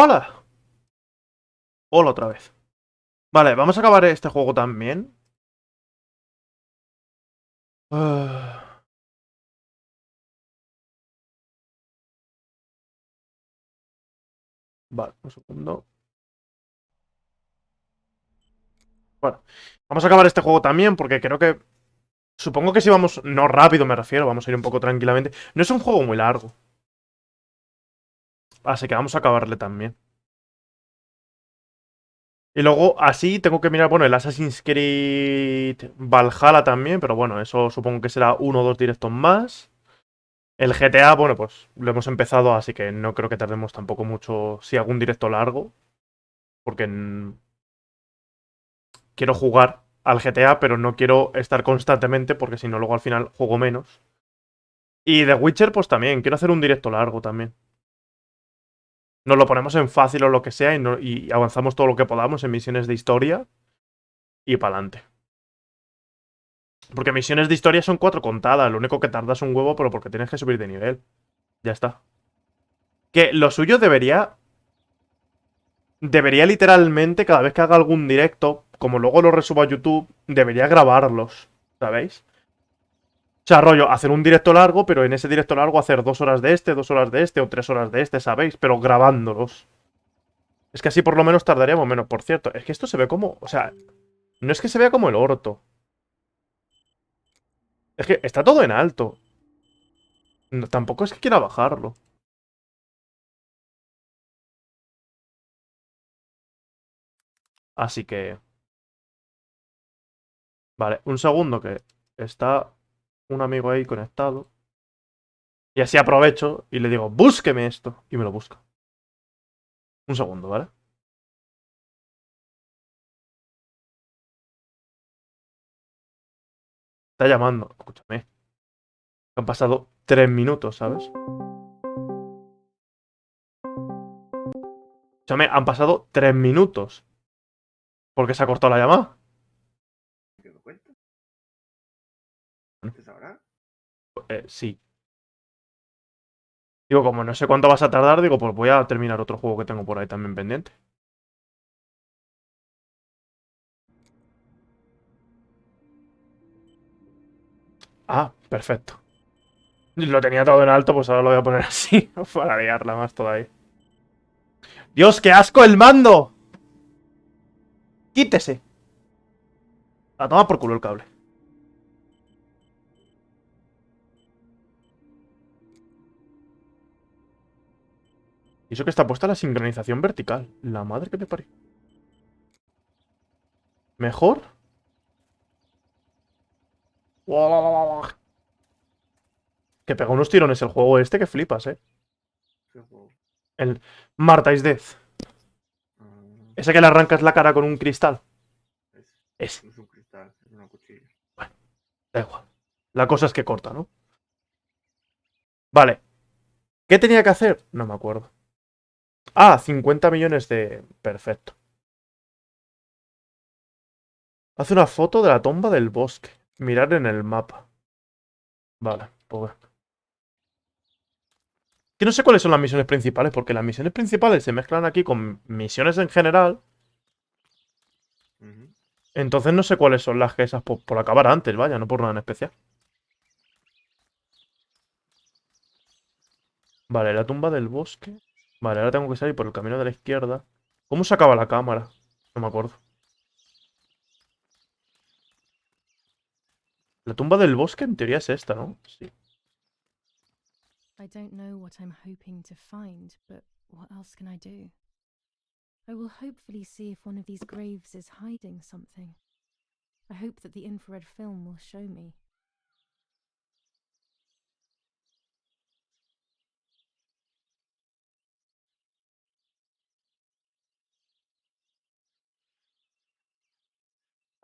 ¡Hola! Hola otra vez. Vale, vamos a acabar este juego también. Ah, vale, un segundo. Bueno, vamos a acabar este juego también porque creo que... Supongo que si vamos... No rápido me refiero, vamos a ir un poco tranquilamente. No es un juego muy largo. Así que vamos a acabarle también. Y luego, así tengo que mirar, bueno, el Assassin's Creed Valhalla también, pero bueno, eso supongo que será uno o dos directos más. El GTA, bueno, pues lo hemos empezado, así que no creo que tardemos tampoco mucho si hago un directo largo, porque quiero jugar al GTA, pero no quiero estar constantemente, porque si no, luego al final juego menos. Y The Witcher, pues también, quiero hacer un directo largo también. Nos lo ponemos en fácil o lo que sea y avanzamos todo lo que podamos en misiones de historia y para adelante. Porque misiones de historia son 4 contadas. Lo único que tardas un huevo, pero porque tienes que subir de nivel. Ya está. Que lo suyo debería. Debería literalmente, cada vez que haga algún directo, como luego lo resubo a YouTube, debería grabarlos. ¿Sabéis? O sea, rollo, hacer un directo largo, pero en ese directo largo hacer 2 horas de este, 2 horas de este o 3 horas de este, ¿sabéis? Pero grabándolos. Es que así por lo menos tardaríamos menos. Por cierto, es que esto se ve como. O sea, no es que se vea como el orto. Es que está todo en alto. No, tampoco es que quiera bajarlo. Así que. Vale, un segundo que está un amigo ahí conectado. Y así aprovecho y le digo, búsqueme esto. Y me lo busca. Un segundo, ¿vale? Está llamando. Escúchame. Han pasado 3 minutos, ¿sabes? Escúchame, han pasado 3 minutos. ¿Por qué se ha cortado la llamada? ¿Te das cuenta? Bueno, ¿Te sabrá? Sí. Digo, como no sé cuánto vas a tardar, digo, pues voy a terminar otro juego que tengo por ahí también pendiente. Ah, perfecto. Lo tenía todo en alto, pues ahora lo voy a poner así. Para liarla más todavía. ¡Dios, qué asco el mando! ¡Quítese! A tomar por culo el cable. Y eso que está puesta la sincronización vertical. La madre que me parió. ¿Mejor? Que pega unos tirones el juego este que flipas, ¿eh? ¿Qué juego? El Marta is Death. Ah, Ese que le arrancas la cara con un cristal. es, Ese. no es un cristal, es una cuchilla. Bueno, da igual. La cosa es que corta, ¿no? Vale. ¿Qué tenía que hacer? No me acuerdo. Ah, 50 millones de... Perfecto. Hace una foto de la tumba del bosque. Mirar en el mapa. Vale, pues bueno. Que no sé cuáles son las misiones principales, porque las misiones principales se mezclan aquí con misiones en general. Ujú. Entonces no sé cuáles son las que esas por acabar antes, vaya, no por nada en especial. Vale, la tumba del bosque. Vale, ahora tengo que salir por el camino de la izquierda. ¿Cómo se acaba la cámara? No me acuerdo. La tumba del bosque en teoría es esta, ¿no? Sí. I don't know what I'm hoping to find, but what else can I do? I will hopefully see if one of these graves is hiding something. I hope that the infrared film will show me.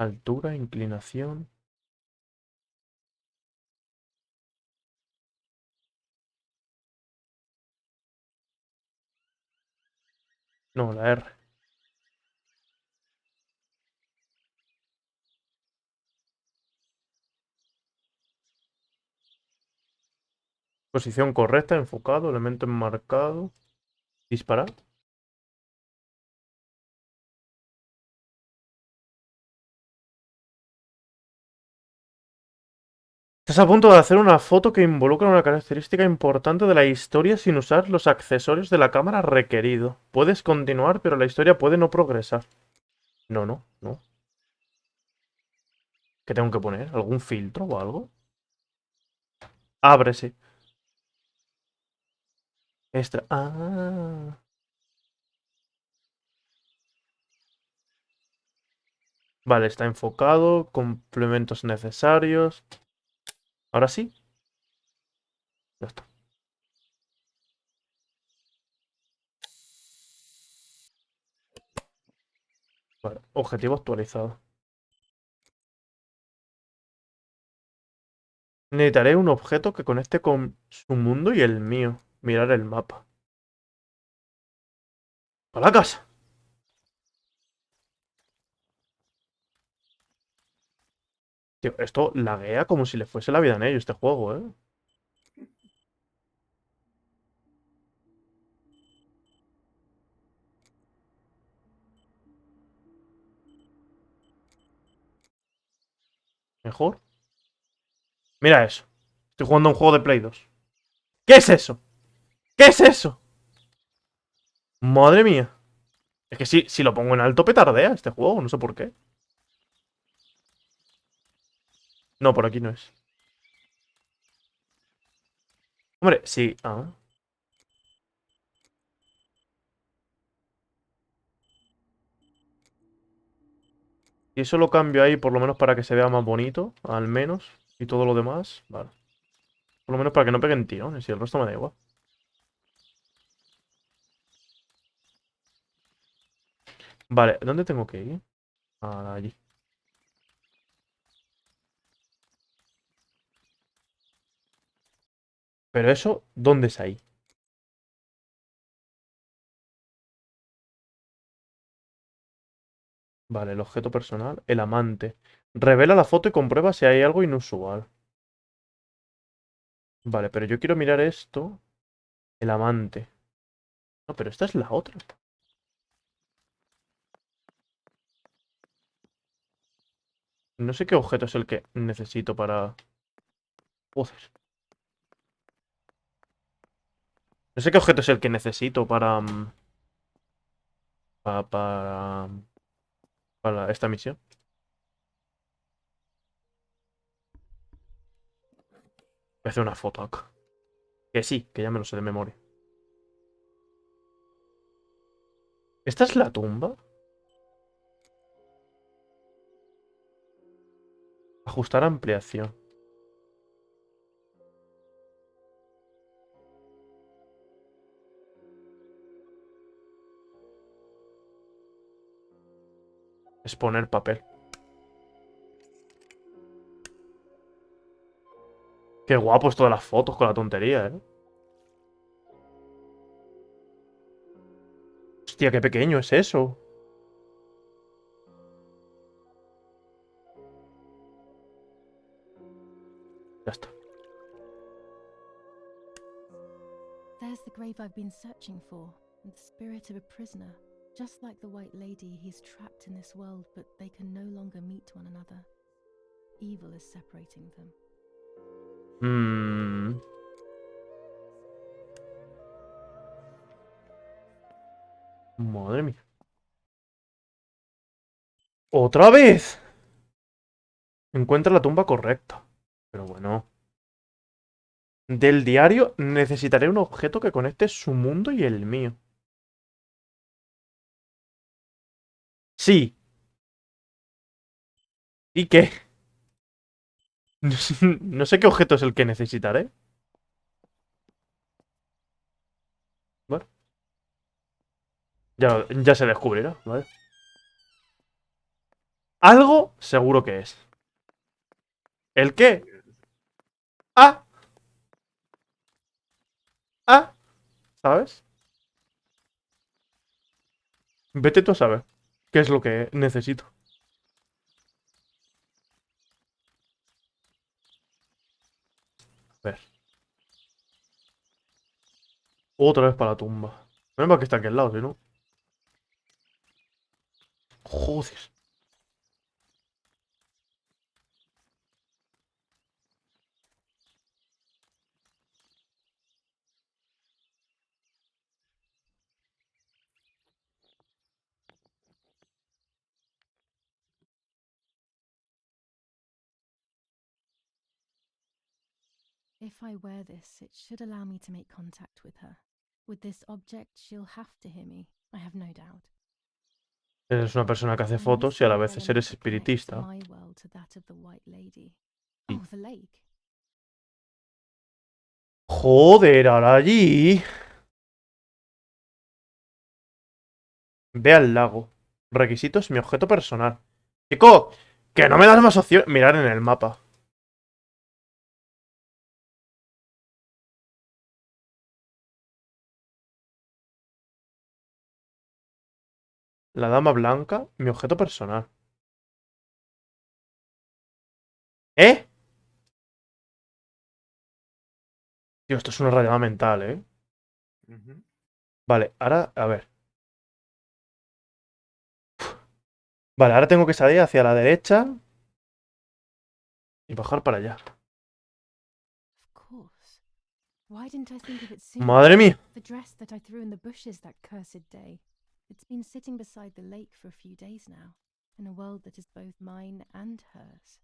Altura, inclinación. No, la R. Posición correcta, enfocado, elemento enmarcado. Disparar. Estás a punto de hacer una foto que involucra una característica importante de la historia sin usar los accesorios de la cámara requerido. Puedes continuar, pero la historia puede no progresar. No. ¿Qué tengo que poner? ¿Algún filtro o algo? Ábrese. Extra. Ah. Vale, está enfocado. Complementos necesarios. Ahora sí. Ya está. Vale, objetivo actualizado. Necesitaré un objeto que conecte con su mundo y el mío. Mirar el mapa. ¡A la casa! Tío, esto laguea como si le fuese la vida en ello este juego, ¿eh? Mejor. Mira eso. Estoy jugando a un juego de Play 2. ¿Qué es eso? ¿Qué es eso? Madre mía. Es que si lo pongo en alto petardea este juego, no sé por qué. No, por aquí no es. Hombre, sí. Ah. Y eso lo cambio ahí por lo menos para que se vea más bonito, al menos. Y todo lo demás, vale. Por lo menos para que no peguen tirones y el resto me da igual. Vale, ¿dónde tengo que ir? Ah, allí. Pero eso, ¿dónde es ahí? Vale, el objeto personal. El amante. Revela la foto y comprueba si hay algo inusual. Vale, pero yo quiero mirar esto. El amante. No, pero esta es la otra. No sé qué objeto es el que necesito para... Joder. No sé qué objeto es el que necesito para... para... para esta misión. Voy a hacer una foto acá. Que sí, que ya me lo sé de memoria. ¿Esta es la tumba? Ajustar ampliación. Exponer papel. Qué guapo esto de las fotos con la tontería, ¿eh? Hostia, qué pequeño es eso. Ya está. There's the grave I've been searching for, the spirit of a prisoner. Just like the White Lady, he's trapped in this world, but they can no longer meet one another. Evil is separating them. Mmm. Madre mía. ¡Otra vez! Encuentra la tumba correcta. Pero bueno. Del diario necesitaré un objeto que conecte su mundo y el mío. Sí. ¿Y qué? No sé qué objeto es el que necesitaré. Bueno, ya se descubrirá, ¿vale? Algo seguro que es. ¿El qué? Ah, ah, ¿sabes? Vete tú a saber qué es lo que necesito. A ver, otra vez para la tumba. Menos mal que está aquí al lado, si no. Joder. If I wear this, it should allow me to make contact with her. With this object, she'll have to hear me, I have no doubt. Eres una persona que hace I'm fotos y a la missing the vez eres element that connects espiritista. my world to that of the White Lady. Y- Oh, the lake. Joder, ahora allí. Ve al lago. Requisitos, mi objeto personal. Chico, que no me das más opción. Mirar en el mapa. La dama blanca, mi objeto personal. ¿Eh? Tío, esto es una rayada mental, ¿eh? Ujú. Vale, ahora, a ver. Vale, ahora tengo que salir hacia la derecha y bajar para allá. Of course. Why didn't I think of it sooner? Madre mía. The dress that I threw in the bushes that cursed day. It's been sitting beside the lake for a few days now, in a world that is both mine and hers.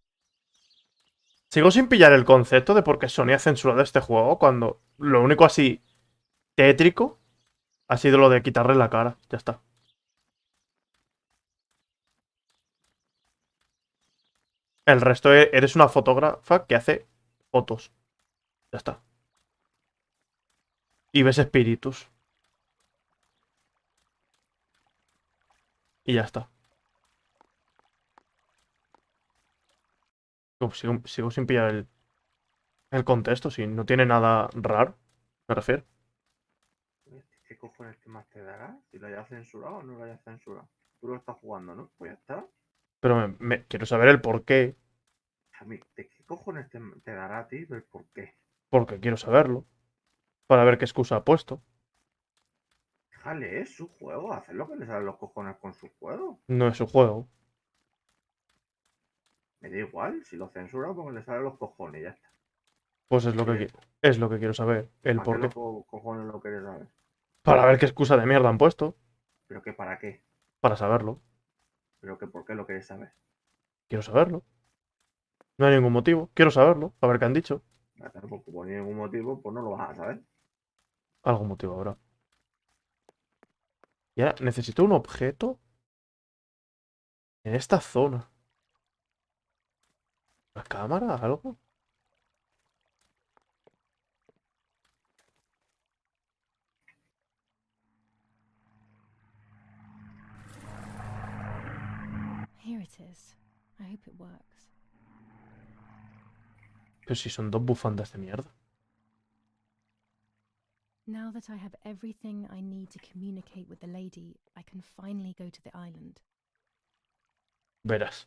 Sigo sin pillar el concepto de por qué Sony ha censurado este juego cuando lo único así tétrico ha sido lo de quitarle la cara. Ya está. El resto eres una fotógrafa que hace fotos. Ya está. Y ves espíritus. Y ya está. Sigo sin pillar el contexto, si no tiene nada raro, me refiero. ¿Qué cojones que más te dará? Si lo hayas censurado o no lo hayas censurado. Tú lo estás jugando, ¿no? Pues ya está. Pero quiero saber el por qué, A mí, ¿de qué cojones te dará a ti el por qué? porque quiero saberlo. Para ver qué excusa ha puesto. Déjale, es su juego, hacer lo que le salen los cojones con su juego. No es su juego. Me da igual, si lo censura porque le salen los cojones, ya está. Pues es lo que, es lo que quiero saber. El ¿Para qué por qué. los cojones lo quieres saber? Para ver qué excusa de mierda han puesto. ¿Pero qué para qué? Para saberlo. ¿Pero qué por qué lo quieres saber? Quiero saberlo. No hay ningún motivo. Quiero saberlo. A ver qué han dicho. Porque por ningún motivo, pues no lo vas a saber. Algún motivo habrá. Y ahora necesito un objeto en esta zona. ¿La cámara? ¿Algo? Here it is. I hope it works. Pero si son dos bufandas de mierda. Now that I have everything I need to communicate with the lady, I can finally go to the island. Verás.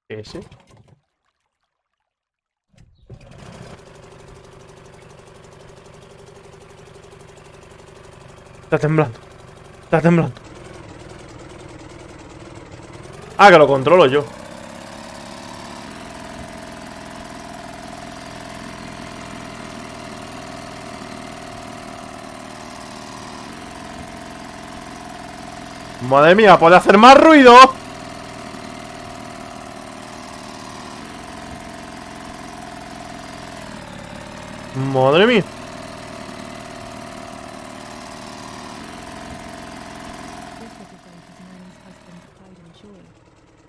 ¿Ese? Está temblando. Está temblando. Ah, que lo controlo yo. Madre mía, puede hacer más ruido. Madre mía. This little boat is Nanny's husband's pride and joy.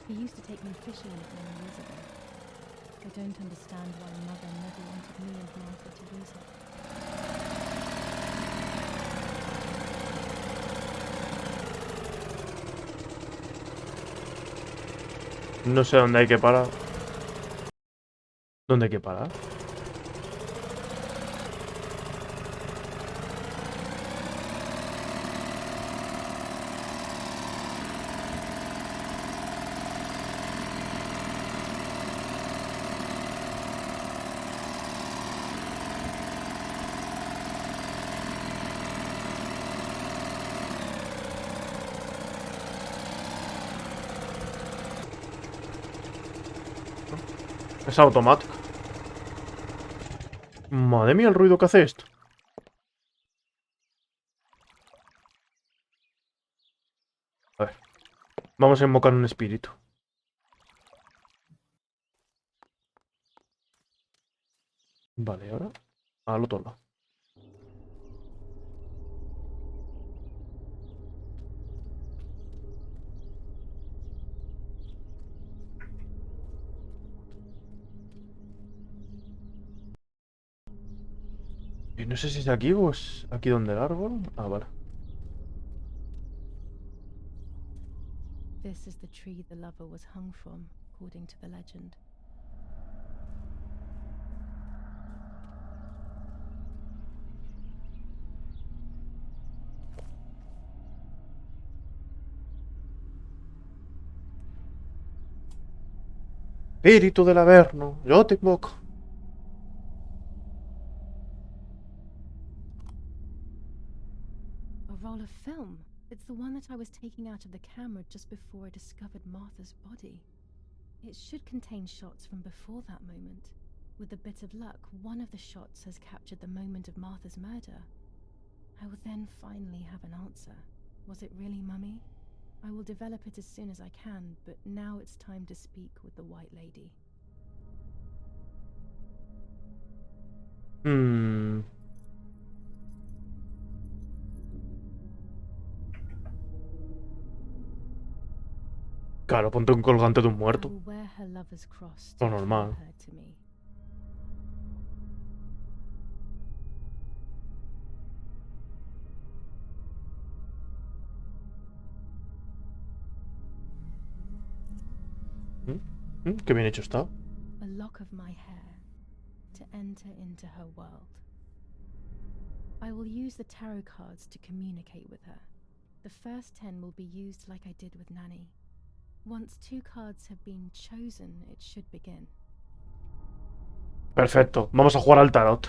He used to take me fishing in it many years ago. I don't understand why Mother never wanted me and Martha to use it. No sé dónde hay que parar. ¿Dónde hay que parar? Es automático. Madre mía, el ruido que hace esto. A ver. Vamos a invocar un espíritu. Vale, ahora al otro lado. Y no sé si es aquí o es aquí donde el árbol. Ah, vale. This is the tree the lover was hung from, according to the legend. Espíritu del Averno, yo te invoco. A roll of film. It's the one that I was taking out of the camera just before I discovered Martha's body. It should contain shots from before that moment. With a bit of luck, one of the shots has captured the moment of Martha's murder. I will then finally have an answer. Was it really Mummy? I will develop it as soon as I can, but now it's time to speak with the White Lady. Claro, ponte un colgante de un I muerto. will wear her lover's cross Lo to draw normal. her to me. Qué bien hecho está. A lock of my hair to enter into her world. I will use the tarot cards to communicate with her. The first 10 will be used like I did with Nanny. Once 2 cards have been chosen, it should begin. Perfecto. Vamos a jugar al tarot.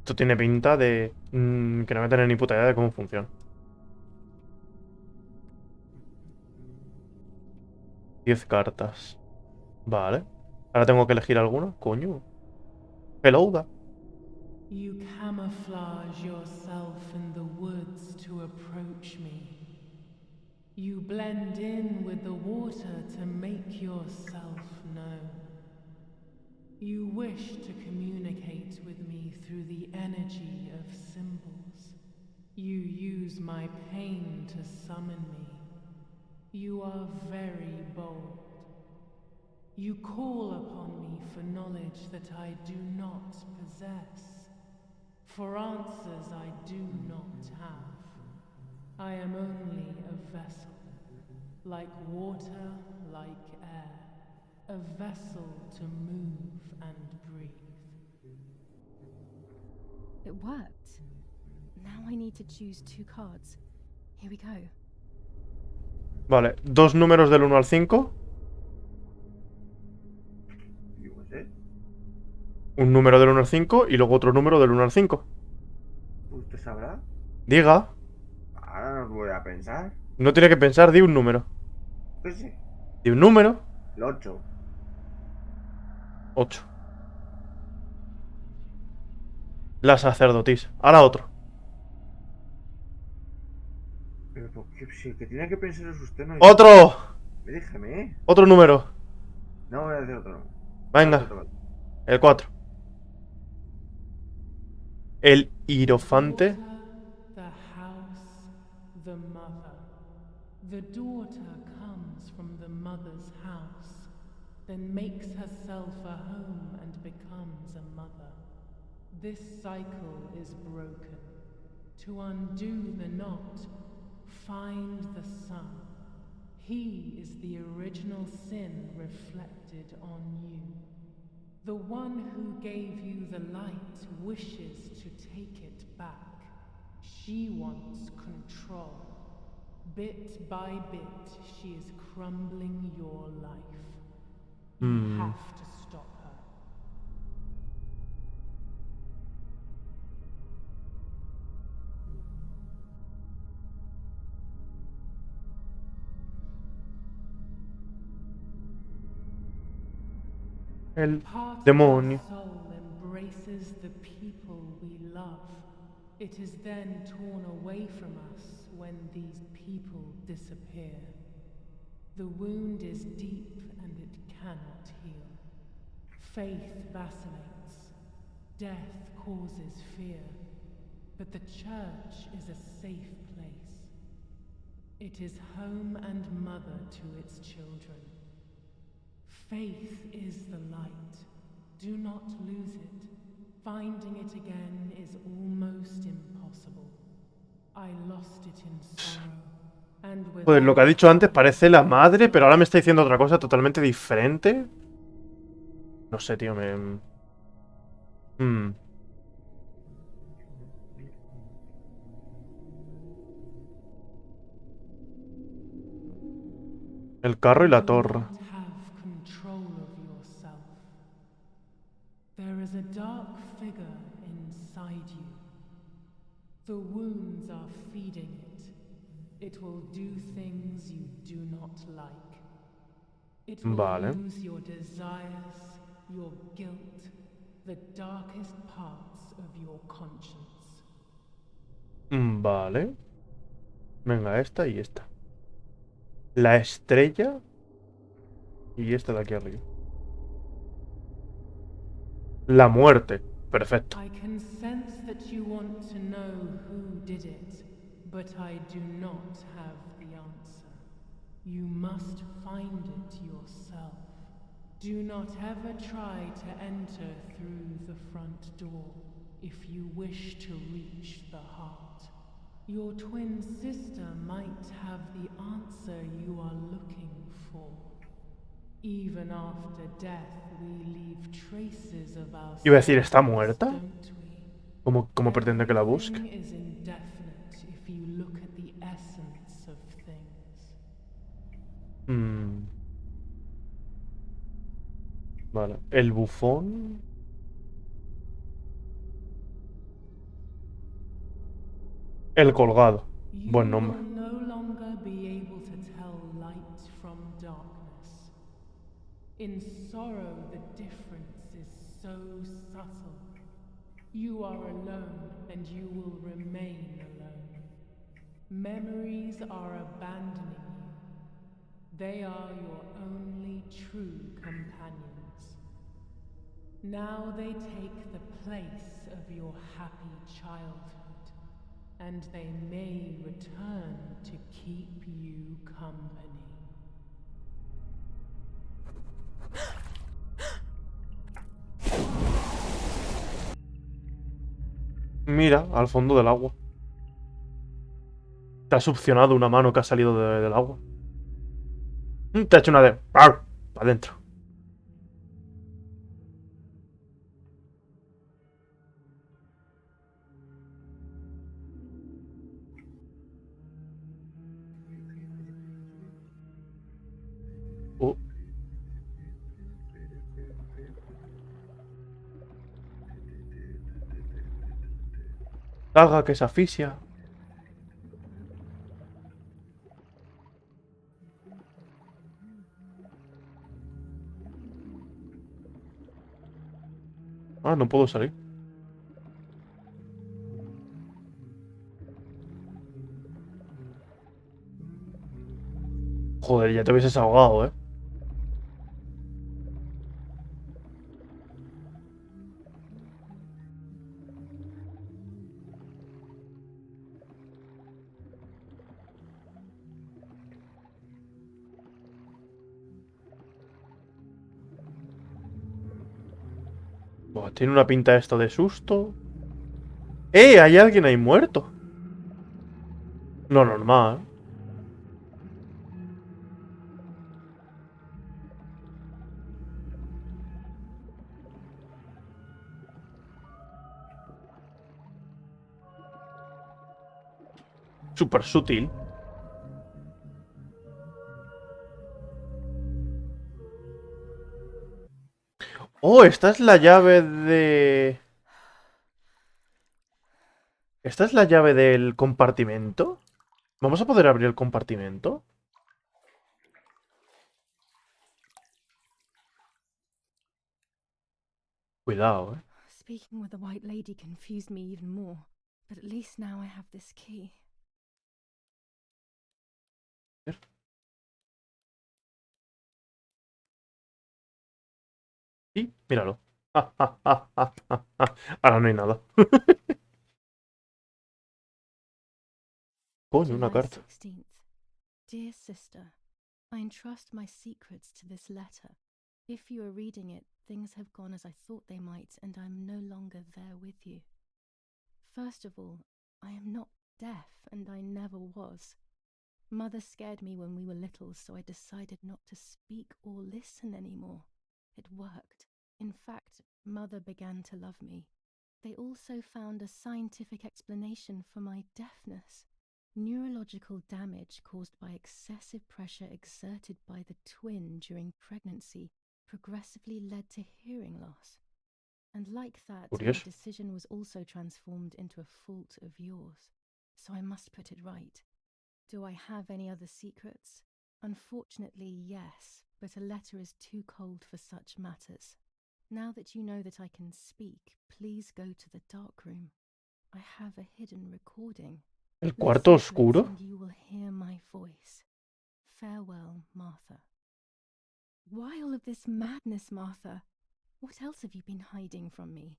Esto tiene pinta de que no voy a tener ni puta idea de cómo funciona. 10 cartas. Vale. Ahora tengo que elegir alguna. Coño. Hello da. You camouflage yourself in the woods to approach me. You blend in with the water to make yourself known. You wish to communicate with me through the energy of symbols. You use my pain to summon me. You are very bold. You call upon me for knowledge that I do not possess, for answers I do not have. I am only a vessel, like water, like air, a vessel to move and breathe. It worked. Now I need to choose 2 cards. Here we go. Vale. 2 números del 1 al 5. Yo qué sé. Un número del 1 al 5 y luego otro número del 1 al 5. ¿Usted sabrá? Diga. Ahora no voy a pensar. No tiene que pensar, di un número. ¿Qué sé? Di un número. El 8. 8. La sacerdotisa. Ahora otro. Pero ¿por qué? Si el que tiene que pensar es usted, no. ¡Otro! Déjeme. Otro número. No voy a hacer otro. Venga. El 4. El hierofante. Daughter, the house, the mother. The daughter comes from the mother's house, then makes herself a home and becomes a mother. This cycle is broken. To undo the knot, find the sun. He is the original sin reflected on you. The one who gave you the light wishes to take it back. She wants control. Bit by bit, she is crumbling your life. You have to stop her. El Part of demonio. our soul embraces the people we love. It is then torn away from us when these people disappear. The wound is deep and it cannot heal. Faith vacillates. Death causes fear. But the church is a safe place. It is home and mother to its children. Faith is the light. Do not lose it. Finding it again is almost impossible. I lost it in sorrow. And Pues lo que ha dicho antes parece la madre, pero ahora me está diciendo otra cosa totalmente diferente. No sé, tío, me... El carro y la torre. You do not have control of yourself. There is a dark figure inside you. The wounds are feeding it. It will do things you do not like. It will Vale. use your desires, your guilt, the darkest parts of your conscience. Vale. Venga, esta y esta. La estrella y esta de aquí arriba. La muerte. Perfecto. I can sense that you want to know who did it, but I do not have the answer. You must find it yourself. Do not ever try to enter through the front door if you wish to reach the heart. Your twin sister might have the answer you are looking for. Even after death, we leave traces of ourselves. Iba a decir, ¿está muerta? Don't we? ¿Cómo pretende que la busque? Everything is indefinite if you look at the essence of things. Vale. El bufón. El colgado. Buen nombre. You will no longer be able to tell light from darkness. In sorrow, the difference is so subtle. You are alone, and you will remain alone. Memories are abandoning you. They are your only true companions. Now they take the place of your happy childhood, and they may return to keep you company. Mira, al fondo del agua. Te ha succionado una mano que ha salido del agua. Te ha hecho una de... ¡Para adentro! Haga que se asfixia. Ah, no puedo salir. Joder, ya te hubieses ahogado, ¿eh? Buah, tiene una pinta esto de susto. ¡Eh! Hay alguien ahí muerto. No normal, ¿eh? Súper sutil. Oh, esta es la llave de... ¿Esta es la llave del compartimento? ¿Vamos a poder abrir el compartimento? Cuidado, ¿eh? Speaking with the white lady confused me even more, but at least now I have this key. Y míralo. Ahora no hay nada. Coño, una July carta. 16th. Dear sister, I entrust my secrets to this letter. If you are reading it, things have gone as I thought they might, and I am no longer there with you. First of all, I am not deaf, and I never was. Mother scared me when we were little, so I decided not to speak or listen anymore. It worked. In fact, Mother began to love me. They also found a scientific explanation for my deafness. Neurological damage caused by excessive pressure exerted by the twin during pregnancy progressively led to hearing loss. And like that, my Curioso. decision was also transformed into a fault of yours. So I must put it right. Do I have any other secrets? Unfortunately, yes, but a letter is too cold for such matters. Now that you know that I can speak, please go to the dark room. I have a hidden recording. ¿El cuarto oscuro? And you will hear my voice. Farewell, Martha. Why all of this madness, Martha? What else have you been hiding from me?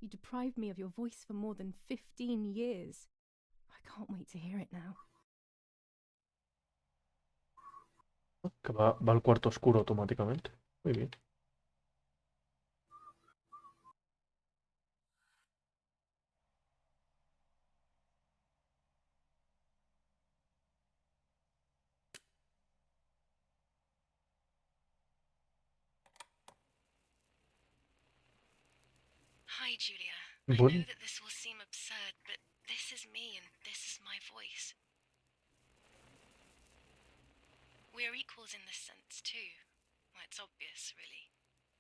You deprived me of your voice for more than 15 years. I can't wait to hear it now. Que va al cuarto oscuro automáticamente. Muy bien. Hi, Julia. I Bueno. know that this will seem absurd, but this is me and this is my voice. We are equals in this sense, too. Well, it's obvious, really.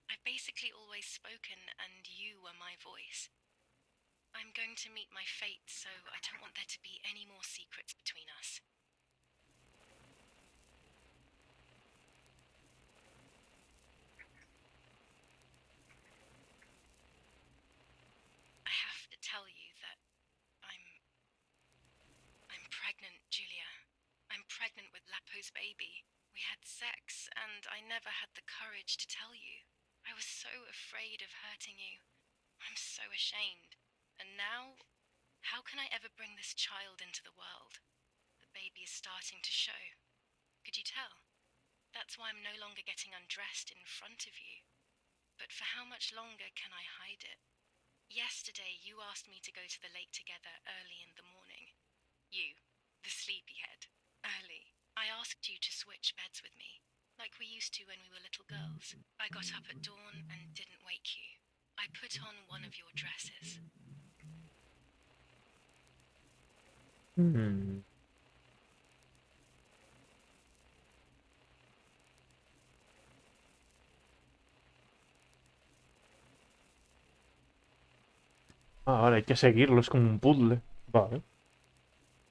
I've basically always spoken, and you were my voice. I'm going to meet my fate, so I don't want there to be any more secrets between us. I have to tell you that I'm pregnant, Julia. I'm pregnant with Lapo's baby. We had sex, and I never had the courage to tell you. I was so afraid of hurting you. I'm so ashamed. And now, how can I ever bring this child into the world? The baby is starting to show. Could you tell? That's why I'm no longer getting undressed in front of you. But for how much longer can I hide it? Yesterday, you asked me to go to the lake together early in the morning. You, the sleepyhead. Early. I asked you to switch beds with me, like we used to when we were little girls. I got up at dawn and didn't wake you. I put on one of your dresses. Ah, vale, hay que seguirlo, es como un puzzle. Vale.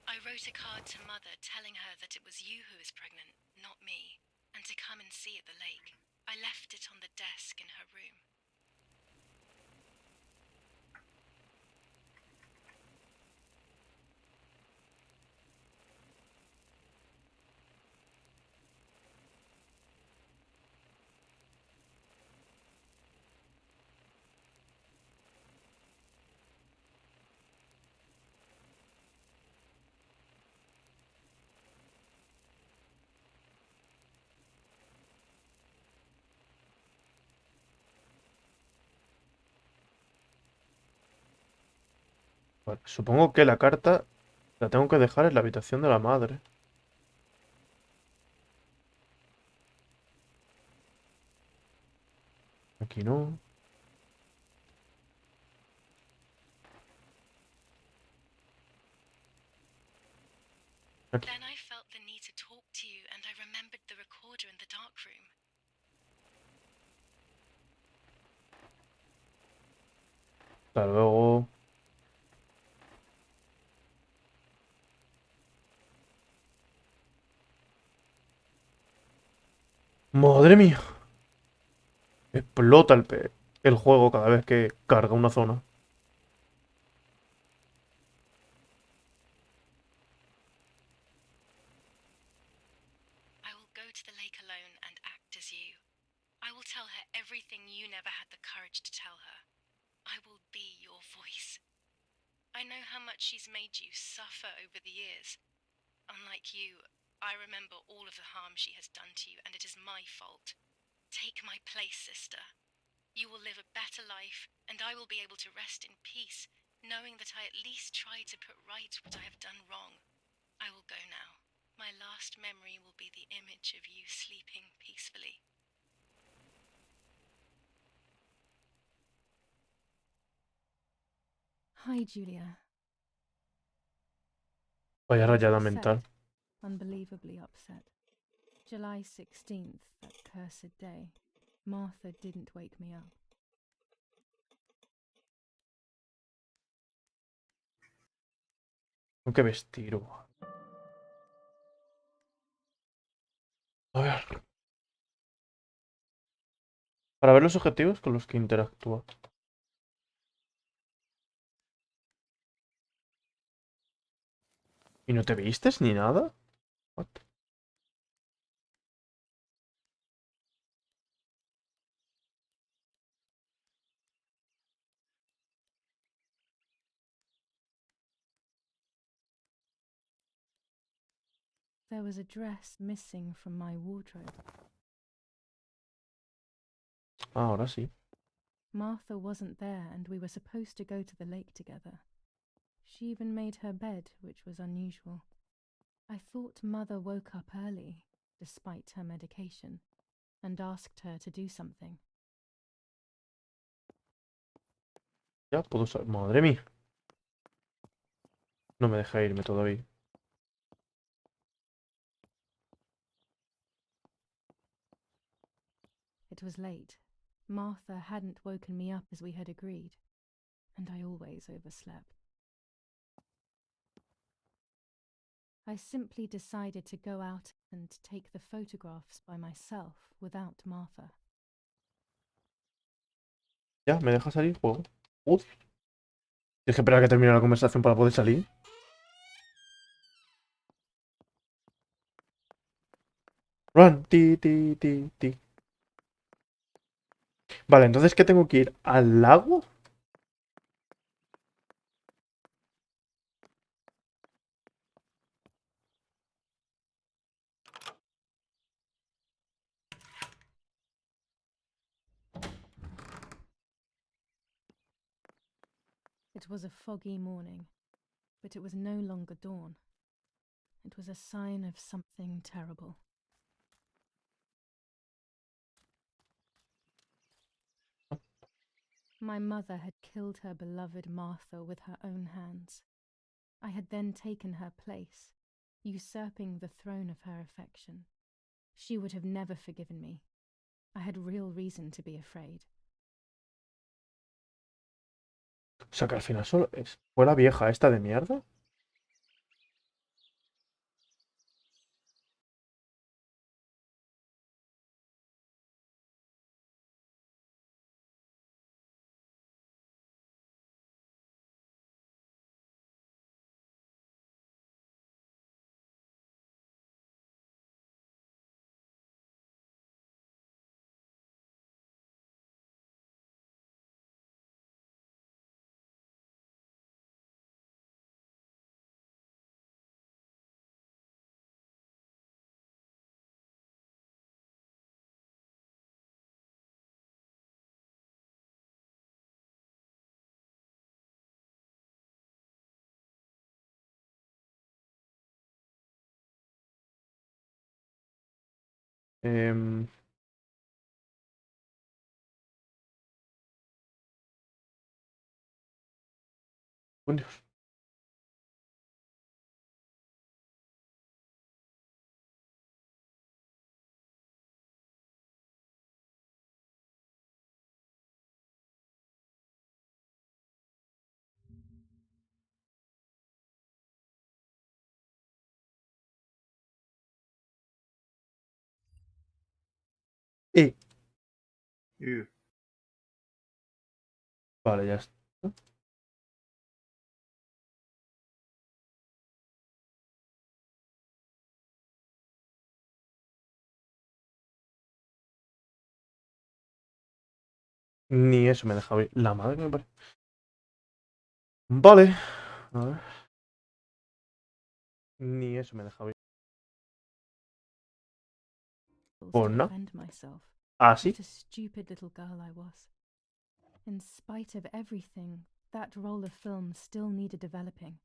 I wrote a card to Mother telling her that it was you who was pregnant, not me, and to come and see at the lake. I left it on the desk in her room. Vale, supongo que la carta la tengo que dejar en la habitación de la madre. Aquí no. Aquí. Then I felt the need to talk to you, and I remembered the recorder in the dark room. Hasta luego. Madre mía. Explota el pez. el juego cada vez que carga una zona. I will go to the lake alone and act as you. I will tell her everything you never had the courage to tell her. I will be your voice. I know how much she's made you suffer over the years. Unlike you, I remember all of the harm she has done to you, and it is my fault. Take my place, sister. You will live a better life, and I will be able to rest in peace, knowing that I at least tried to put right what I have done wrong. I will go now. My last memory will be the image of you sleeping peacefully. Hi, Julia. Vaya I was rayada upset, mental. unbelievably upset. July 16th, that cursed day. Martha didn't wake me up. Tengo que vestir. A ver. Para ver los objetivos con los que interactúa. ¿Y no te vistes ni nada? What? There was a dress missing from my wardrobe. Ah, ahora sí. Martha wasn't there, and we were supposed to go to the lake together. She even made her bed, which was unusual. I thought Mother woke up early, despite her medication, and asked her to do something. Ya puedo usar. Madre mía. No me deja irme todavía. It was late. Martha hadn't woken me up as we had agreed, and I always overslept. I simply decided to go out and take the photographs by myself without Martha. Ya, ¿me deja salir? Juego. Uf. Tienes que esperar a que termine la conversación para poder salir. Run, ti, ti, ti, ti. Vale, entonces, ¿qué tengo que ir? ¿Al lago? It was a foggy morning, but it was no longer dawn. It was a sign of something terrible. My mother had killed her beloved Martha with her own hands. I had then taken her place, usurping the throne of her affection. She would have never forgiven me. I had real reason to be afraid. O sea que al final solo fue la vieja esta de mierda. Eh... oh, Dios. Eh, Y Vale, ya está. Ni eso me deja ver. La madre que me parece. Vale. A ver. Ni eso me deja ver. Pues To no. defend myself. Ah, sí. What a stupid little girl I was. In spite of everything, that roll of film still needed developing,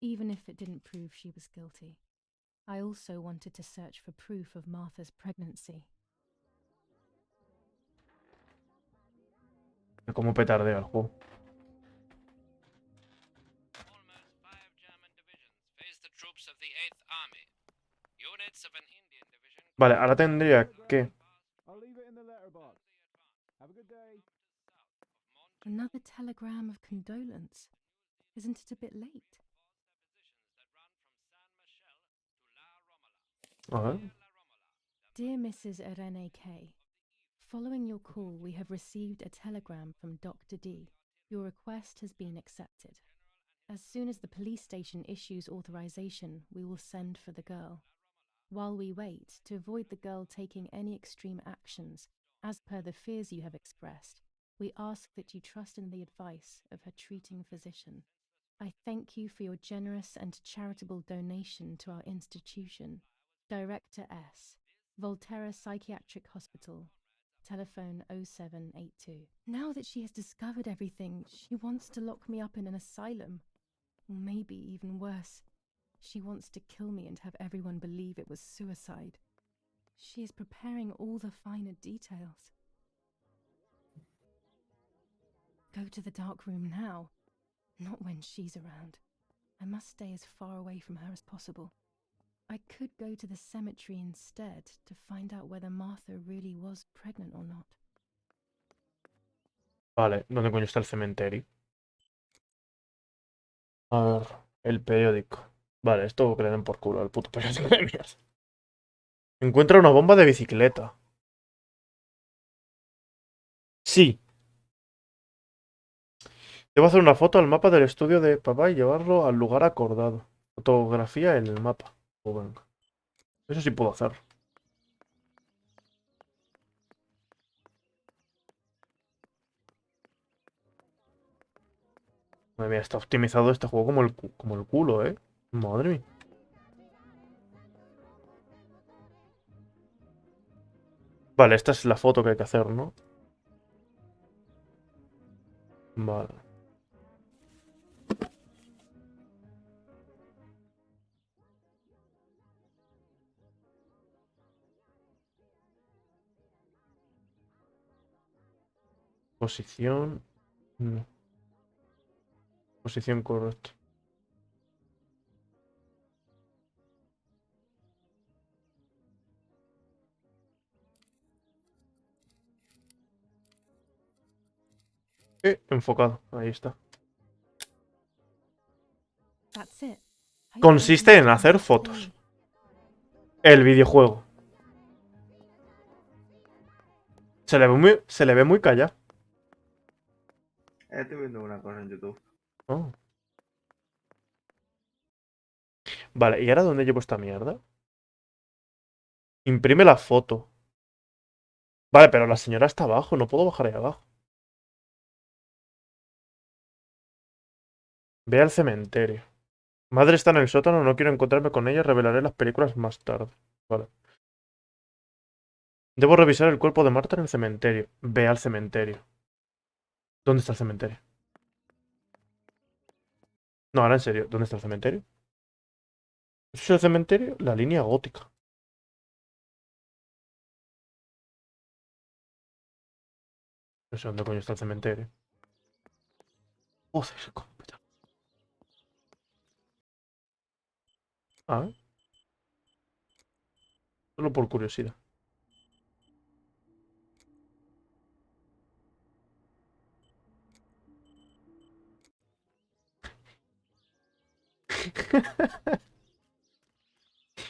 even if it didn't prove she was guilty. I also wanted to search for proof of Martha's pregnancy. Como petardea el juego. Almost 5 German divisions face the troops of the 8th Army. Units of an Indian division. Vale, ahora tendría que... I'll leave it in the letterbox. Have a good day. Another telegram of condolence. Isn't it a bit late? A ver. Dear Mrs. Irene K., following your call, we have received a telegram from Dr. D. Your request has been accepted. As soon as the police station issues authorization, we will send for the girl. While we wait, to avoid the girl taking any extreme actions, as per the fears you have expressed, we ask that you trust in the advice of her treating physician. I thank you for your generous and charitable donation to our institution. Director S. Volterra Psychiatric Hospital. Telephone 0782. Now that she has discovered everything, she wants to lock me up in an asylum. Or maybe even worse. She wants to kill me and have everyone believe it was suicide. She is preparing all the finer details. Go to the dark room now. Not when she's around. I must stay as far away from her as possible. I could go to the cemetery instead to find out whether Martha really was pregnant or not. Vale, ¿dónde coño está el cementerio? A ver, el periódico. Vale, esto que le den por culo al puto periódico de mierda. Encuentra una bomba de bicicleta. Sí. Debo hacer una foto al mapa del estudio de papá y llevarlo al lugar acordado. Fotografía en el mapa. Oh, venga. Eso sí puedo hacer. Madre mía, está optimizado este juego como el culo, ¿eh? Madre mía. Vale, esta es la foto que hay que hacer, ¿no? Vale. Posición... No. Posición correcta. Enfocado. Ahí está. That's it. Consiste en hacer fotos. El videojuego. Se le ve muy callado. Estoy viendo una cosa en YouTube. Oh. Vale, ¿y ahora dónde llevo esta mierda? Imprime la foto. Vale, pero la señora está abajo, no puedo bajar ahí abajo. Ve al cementerio. Madre está en el sótano, no quiero encontrarme con ella, revelaré las películas más tarde. Vale. Debo revisar el cuerpo de Marta en el cementerio. Ve al cementerio. ¿Dónde está el cementerio? No, ahora en serio, ¿dónde está el cementerio? ¿Eso es el cementerio? La línea gótica. No sé dónde coño está el cementerio. Joder, completo. A ver. Solo por curiosidad.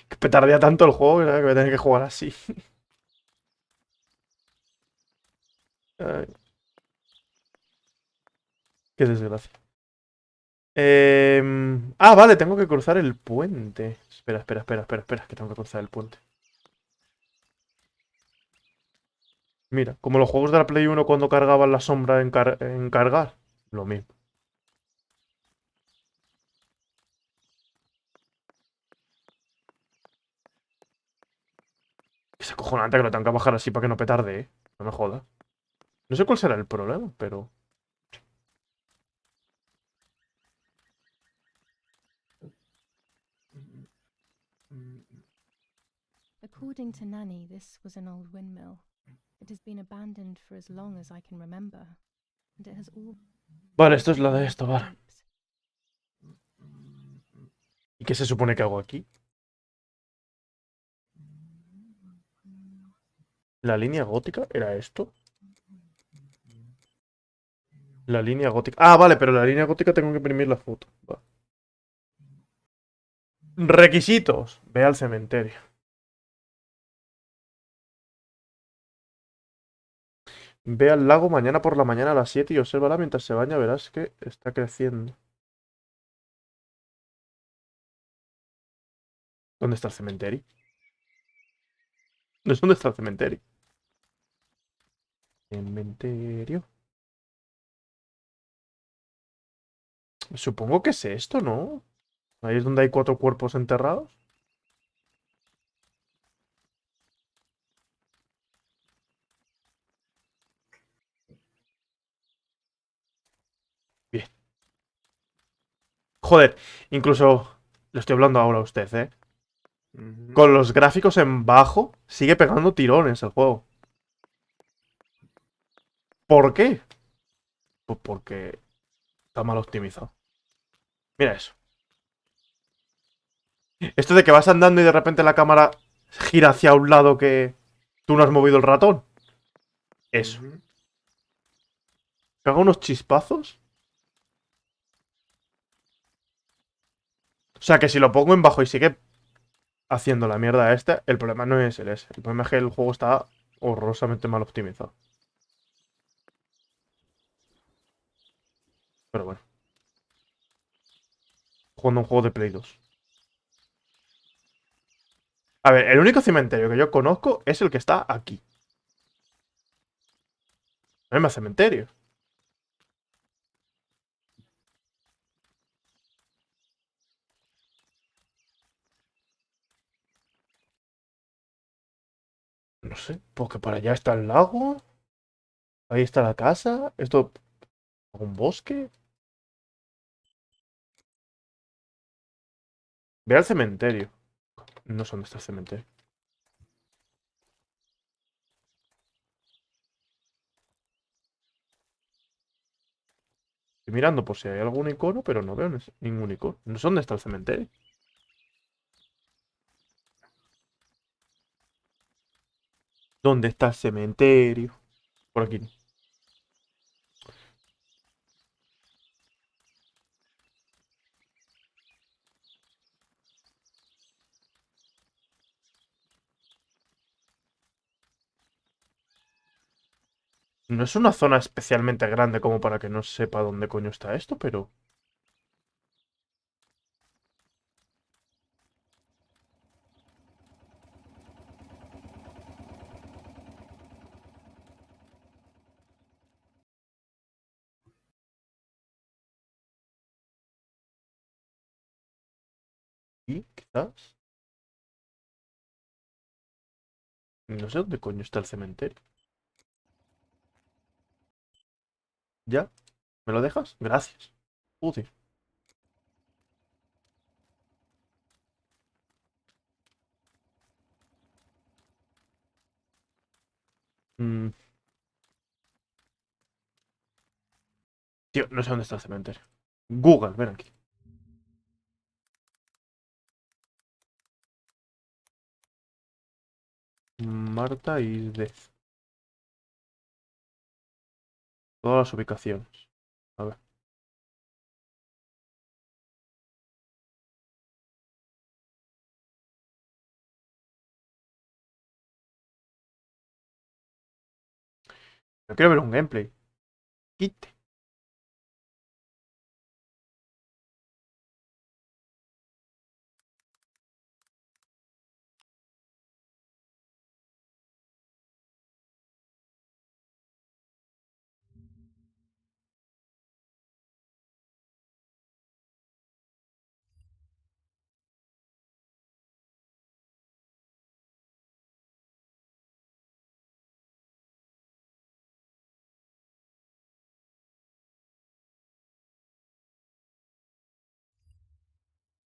Que petardea tanto el juego que voy a tener que jugar así. Ay. Qué desgracia. Vale, tengo que cruzar el puente. Espera, que tengo que cruzar el puente. Mira, como los juegos de la Play 1 cuando cargaban la sombra en cargar. Lo mismo. Es acojonante que lo tenga que bajar así para que no petarde, ¿eh? No me jodas. No sé cuál será el problema, pero... According to Nanny, this was an old windmill. It has been abandoned for as long as I can remember, and it has all Vale, esto es la de esto, vale. shapes. ¿Y qué se supone que hago aquí? ¿La línea gótica? ¿Era esto? La línea gótica. Ah, vale, pero la línea gótica tengo que imprimir la foto. Va. Requisitos. Ve al cementerio. Ve al lago mañana por la mañana a las 7 y obsérvala mientras se baña. Verás que está creciendo. ¿Dónde está el cementerio? ¿Dónde está el cementerio? Cementerio. Supongo que es esto, ¿no? Ahí es donde hay 4 cuerpos enterrados. Bien. Joder, incluso... Le estoy hablando ahora a usted, ¿eh? Con los gráficos en bajo, sigue pegando tirones el juego. ¿Por qué? Pues porque está mal optimizado. Mira eso. Esto de que vas andando y de repente la cámara gira hacia un lado que tú no has movido el ratón. Eso. Que haga unos chispazos. O sea que si lo pongo en bajo y sigue haciendo la mierda esta, el problema no es el ese. El problema es que el juego está horrorosamente mal optimizado. Pero bueno. Jugando un juego de Play 2. A ver, el único cementerio que yo conozco es el que está aquí. No hay más cementerios. No sé, porque por allá está el lago. Ahí está la casa. Esto... ¿Un bosque? Ve al cementerio. No sé dónde está el cementerio. Estoy mirando por si hay algún icono, pero no veo ningún icono. No sé dónde está el cementerio. ¿Dónde está el cementerio? Por aquí. No es una zona especialmente grande como para que no sepa dónde coño está esto, pero... ¿Y quizás? No sé dónde coño está el cementerio. ¿Ya? ¿Me lo dejas? Gracias. Joder. Mm, tío, no sé dónde está el cementerio. Google, ven aquí. Marta y Dez. Todas las ubicaciones. A ver. No quiero ver un gameplay. Quite.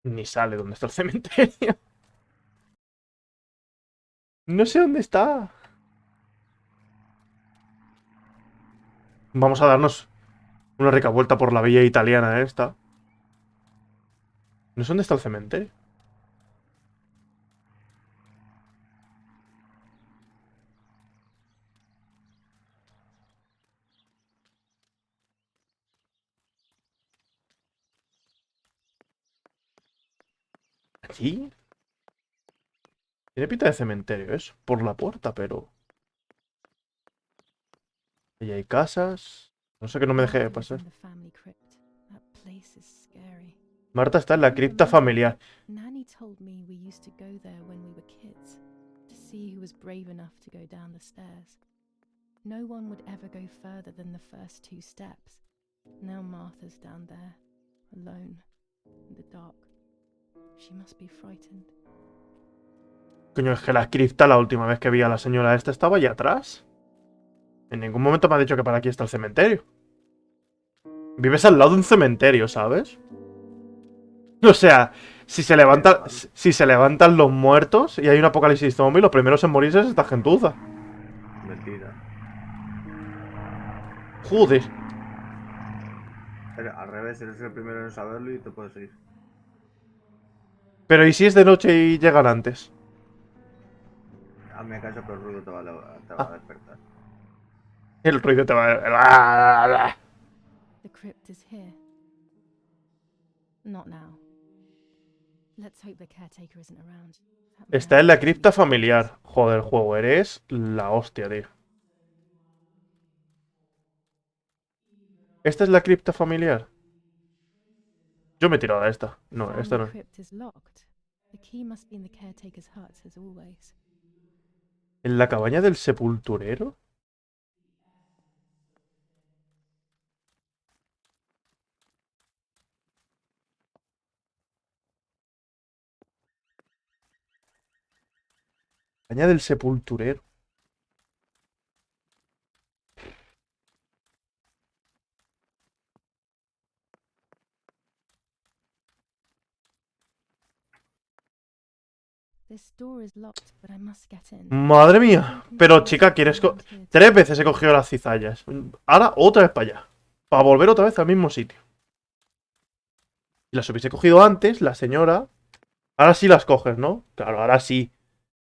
Ni sale dónde está el cementerio. No sé dónde está. Vamos a darnos una rica vuelta por la villa italiana esta. No sé dónde está el cementerio. ¿Allí? Tiene pinta de cementerio eso. Por la puerta, pero... Ahí hay casas. No sé que no me deje Martha is pasar. in the family crypt. That place is scary. Marta está en la cripta familiar. Nanny told me we used to go there when we were kids to see who was brave enough to go down the stairs. No one would ever go further than the first 2 steps. Now Martha's down there, alone, in the dark. She must be frightened. Coño, es que la cripta, la última vez que vi a la señora esta, estaba allá atrás. En ningún momento me ha dicho que para aquí está el cementerio. Vives al lado de un cementerio, ¿sabes? O sea, si se levantan los muertos y hay un apocalipsis zombie, los primeros en morirse es esta gentuza. Mentira. Joder. Pero al revés, eres el primero en saberlo y te puedes ir. Pero ¿y si es de noche y llegan antes? Hazme caso, pero el ruido te va a despertar. El ruido te va... The crypt is here. Not now. Let's hope the caretaker isn't around. That Está en la man cripta is useless. familiar. Joder, juego, eres la hostia, tío. ¿Esta es la cripta familiar? Yo me he tirado a esta. No, The esta family no. crypt is locked. The key must be in the caretaker's hut, as always. ¿En la cabaña del sepulturero? Cabaña del sepulturero. This door is locked, but I must get in. Madre mía. Pero chica, ¿quieres...? 3 veces he cogido las cizallas. Ahora otra vez para allá. Para volver otra vez al mismo sitio. Si las hubiese cogido antes, la señora... Ahora sí las coges, ¿no? Claro, ahora sí.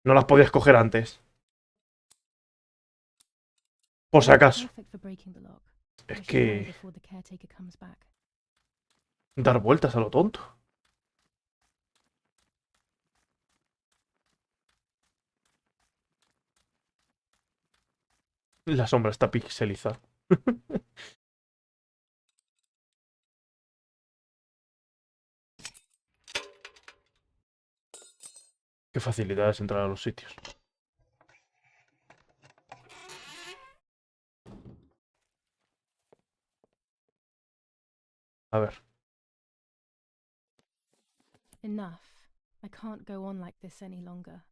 No las podías coger antes. Por si acaso. Perfect for breaking the lock. Es I should que... hurry before the caretaker comes back. Dar vueltas a lo tonto. La sombra está pixelizada. Qué facilidad es entrar a los sitios. A ver. Enough. I can't go on like this any longer.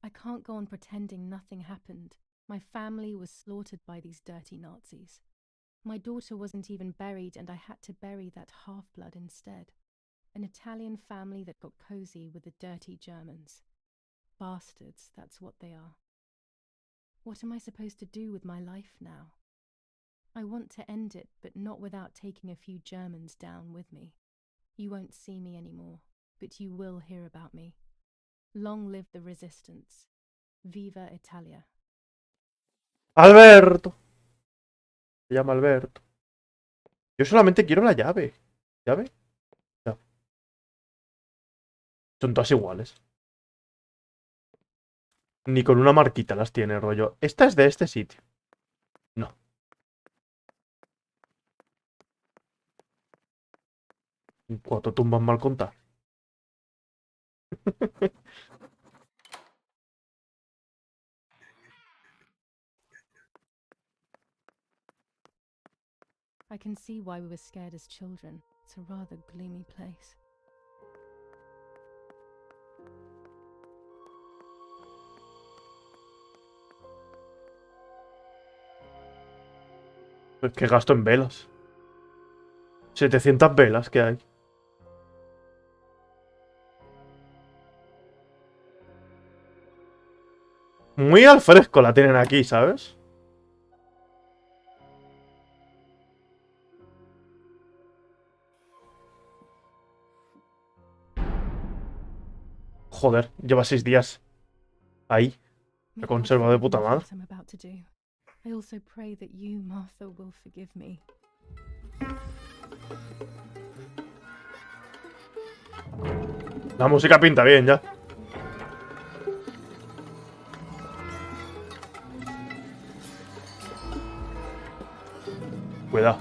I can't go on pretending nothing happened. My family was slaughtered by these dirty Nazis. My daughter wasn't even buried, and I had to bury that half-blood instead. An Italian family that got cozy with the dirty Germans. Bastards, that's what they are. What am I supposed to do with my life now? I want to end it, but not without taking a few Germans down with me. You won't see me anymore, but you will hear about me. Long live the resistance. Viva Italia. Alberto. Se llama Alberto. Yo solamente quiero la llave. ¿Llave? Ya. Son todas iguales. Ni con una marquita las tiene, rollo. Esta es de este sitio. No. Cuatro tumbas mal contadas. I can see why we were scared as children. It's a rather gloomy place. Pues que gasto en velas. 700 velas que hay. Muy al fresco la tienen aquí, ¿sabes? Joder, lleva 6 días ahí. May La God conserva de forgive puta me for madre. what I'm about to do. I also pray that you, Martha, will forgive me. La música pinta bien ya. Cuidado.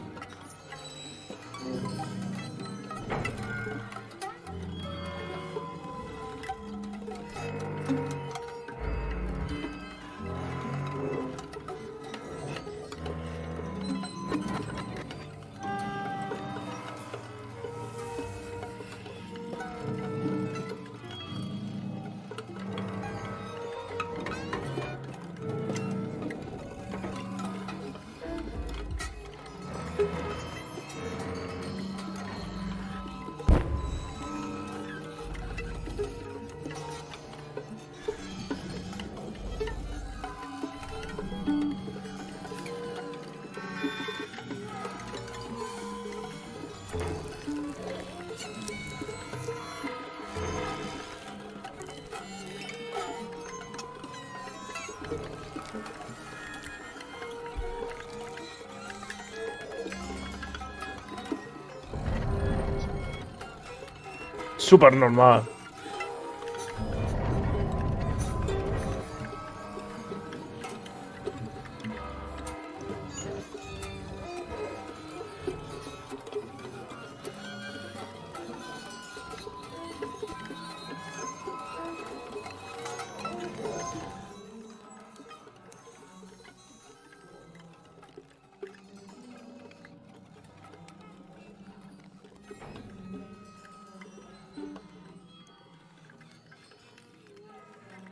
Súper normal.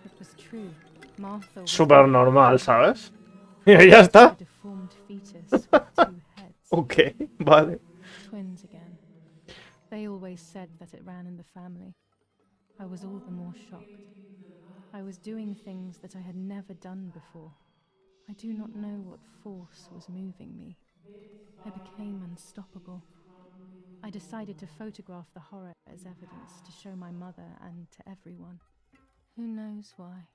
It was true. Martha was Súper pregnant. normal, ¿sabes? Y ya A está. deformed fetus with 2 heads. Ok, vale. Twins again. They always said that it ran in the family. I was all the more shocked. I was doing things that I had never done before. I do not know what force was moving me. I became unstoppable. I decided to photograph the horror as evidence to show my mother and to everyone. Who knows why?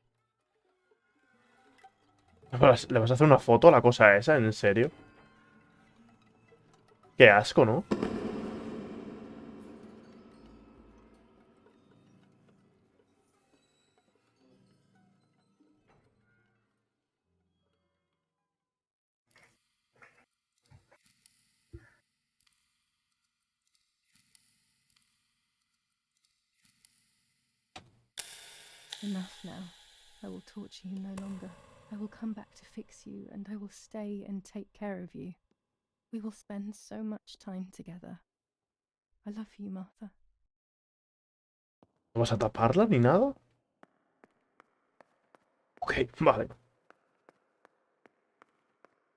¿Le vas a hacer una foto a la cosa esa? ¿En serio? Qué asco, ¿no? Enough now. I will torture you no longer. I will come back to fix you, and I will stay and take care of you. We will spend so much time together. I love you, Martha. ¿No vas a taparla ni nada? Ok, vale.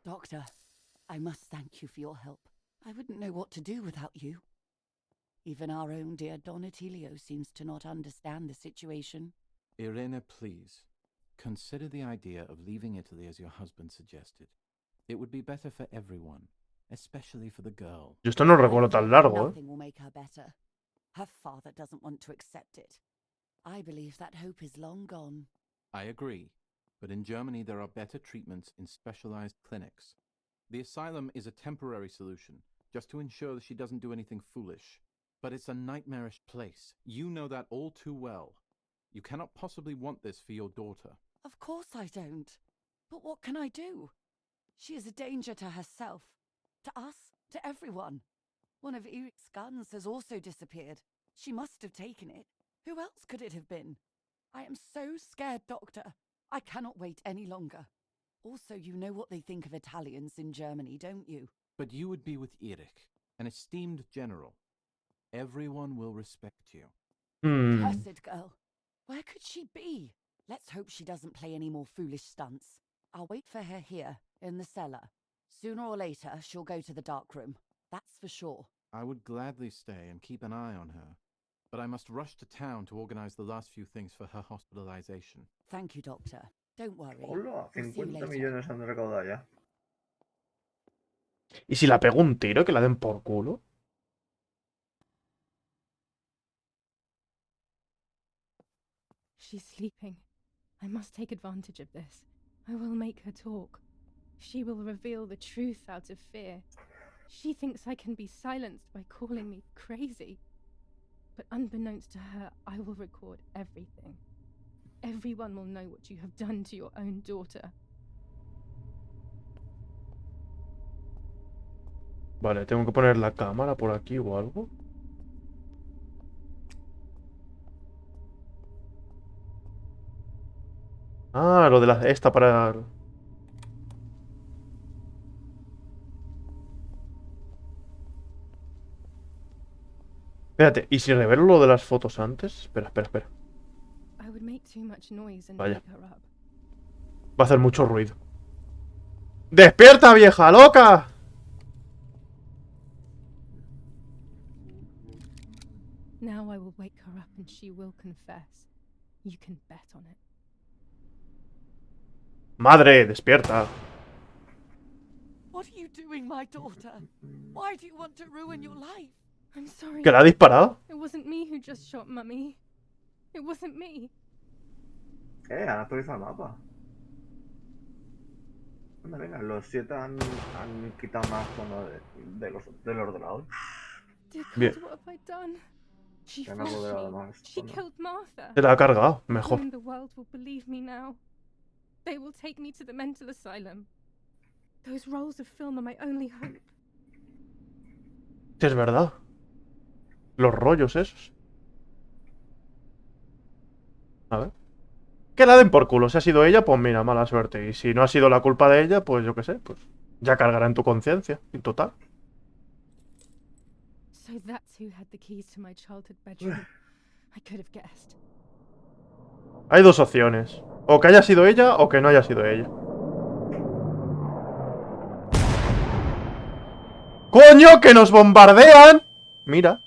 Doctor, I must thank you for your help. I wouldn't know what to do without you. Even our own dear Donatello seems to not understand the situation. Irene, please. Consider the idea of leaving Italy as your husband suggested. It would be better for everyone, especially for the girl. Yo esto no lo I recuerdo tan fear largo, ¿eh? nothing will make her better. Her father doesn't want to accept it. I believe that hope is long gone. I agree, but in Germany there are better treatments in specialized clinics. The asylum is a temporary solution, just to ensure that she doesn't do anything foolish. But it's a nightmarish place. You know that all too well. You cannot possibly want this for your daughter. Of course I don't. But what can I do? She is a danger to herself, to us, to everyone. One of Eric's guns has also disappeared. She must have taken it. Who else could it have been? I am so scared, Doctor. I cannot wait any longer. Also, you know what they think of Italians in Germany, don't you? But you would be with Eric, an esteemed general. Everyone will respect you. Cursed girl. Where could she be? Let's hope she doesn't play any more foolish stunts. I'll wait for her here, in the cellar. Sooner or later, she'll go to the dark room. That's for sure. I would gladly stay and keep an eye on her. But I must rush to town to organize the last few things for her hospitalization. Thank you, Doctor. Don't worry. Hola, We'll see you 50 later. millones han recaudado ya. ¿Y si la pego un tiro, que la den por culo? She's sleeping. I must take advantage of this. I will make her talk. She will reveal the truth out of fear. She thinks I can be silenced by calling me crazy. But unbeknownst to her, I will record everything. Everyone will know what you have done to your own daughter. Vale, tengo que poner la cámara por aquí o algo. Ah, lo de la esta para... Espérate, ¿y si revelo lo de las fotos antes? Espera, espera, espera. I would make too much noise and Vaya. wake her up. Va a hacer mucho ruido. ¡Despierta, vieja loca! Now I will wake her up and she will confess. You can bet on it. Madre, despierta. What are you doing, my daughter? Why do you want to ruin your life? I'm sorry. ¿Que la ha disparado? It wasn't me who just shot Mummy. It wasn't me. Han actualizado el mapa. Anda, venga, los 7 han quitado más zona del ordenador. Dear Bien. God, what have I done? She Se han forced apoderado me. más She zona. killed Martha. Se la ha cargado, Who mejor. in the world will believe me now? They will take me to the mental asylum. Those rolls of film are my only hope. Sí, es verdad. Los rollos esos. A ver. Que la den por culo. Si ha sido ella, pues mira, mala suerte. Y si no ha sido la culpa de ella, pues yo qué sé, pues ya cargará en tu conciencia. En total. So that's who had the keys to my childhood bedroom. I could have guessed. Hay dos opciones. O que haya sido ella o que no haya sido ella. ¡Coño, que nos bombardean! Mira.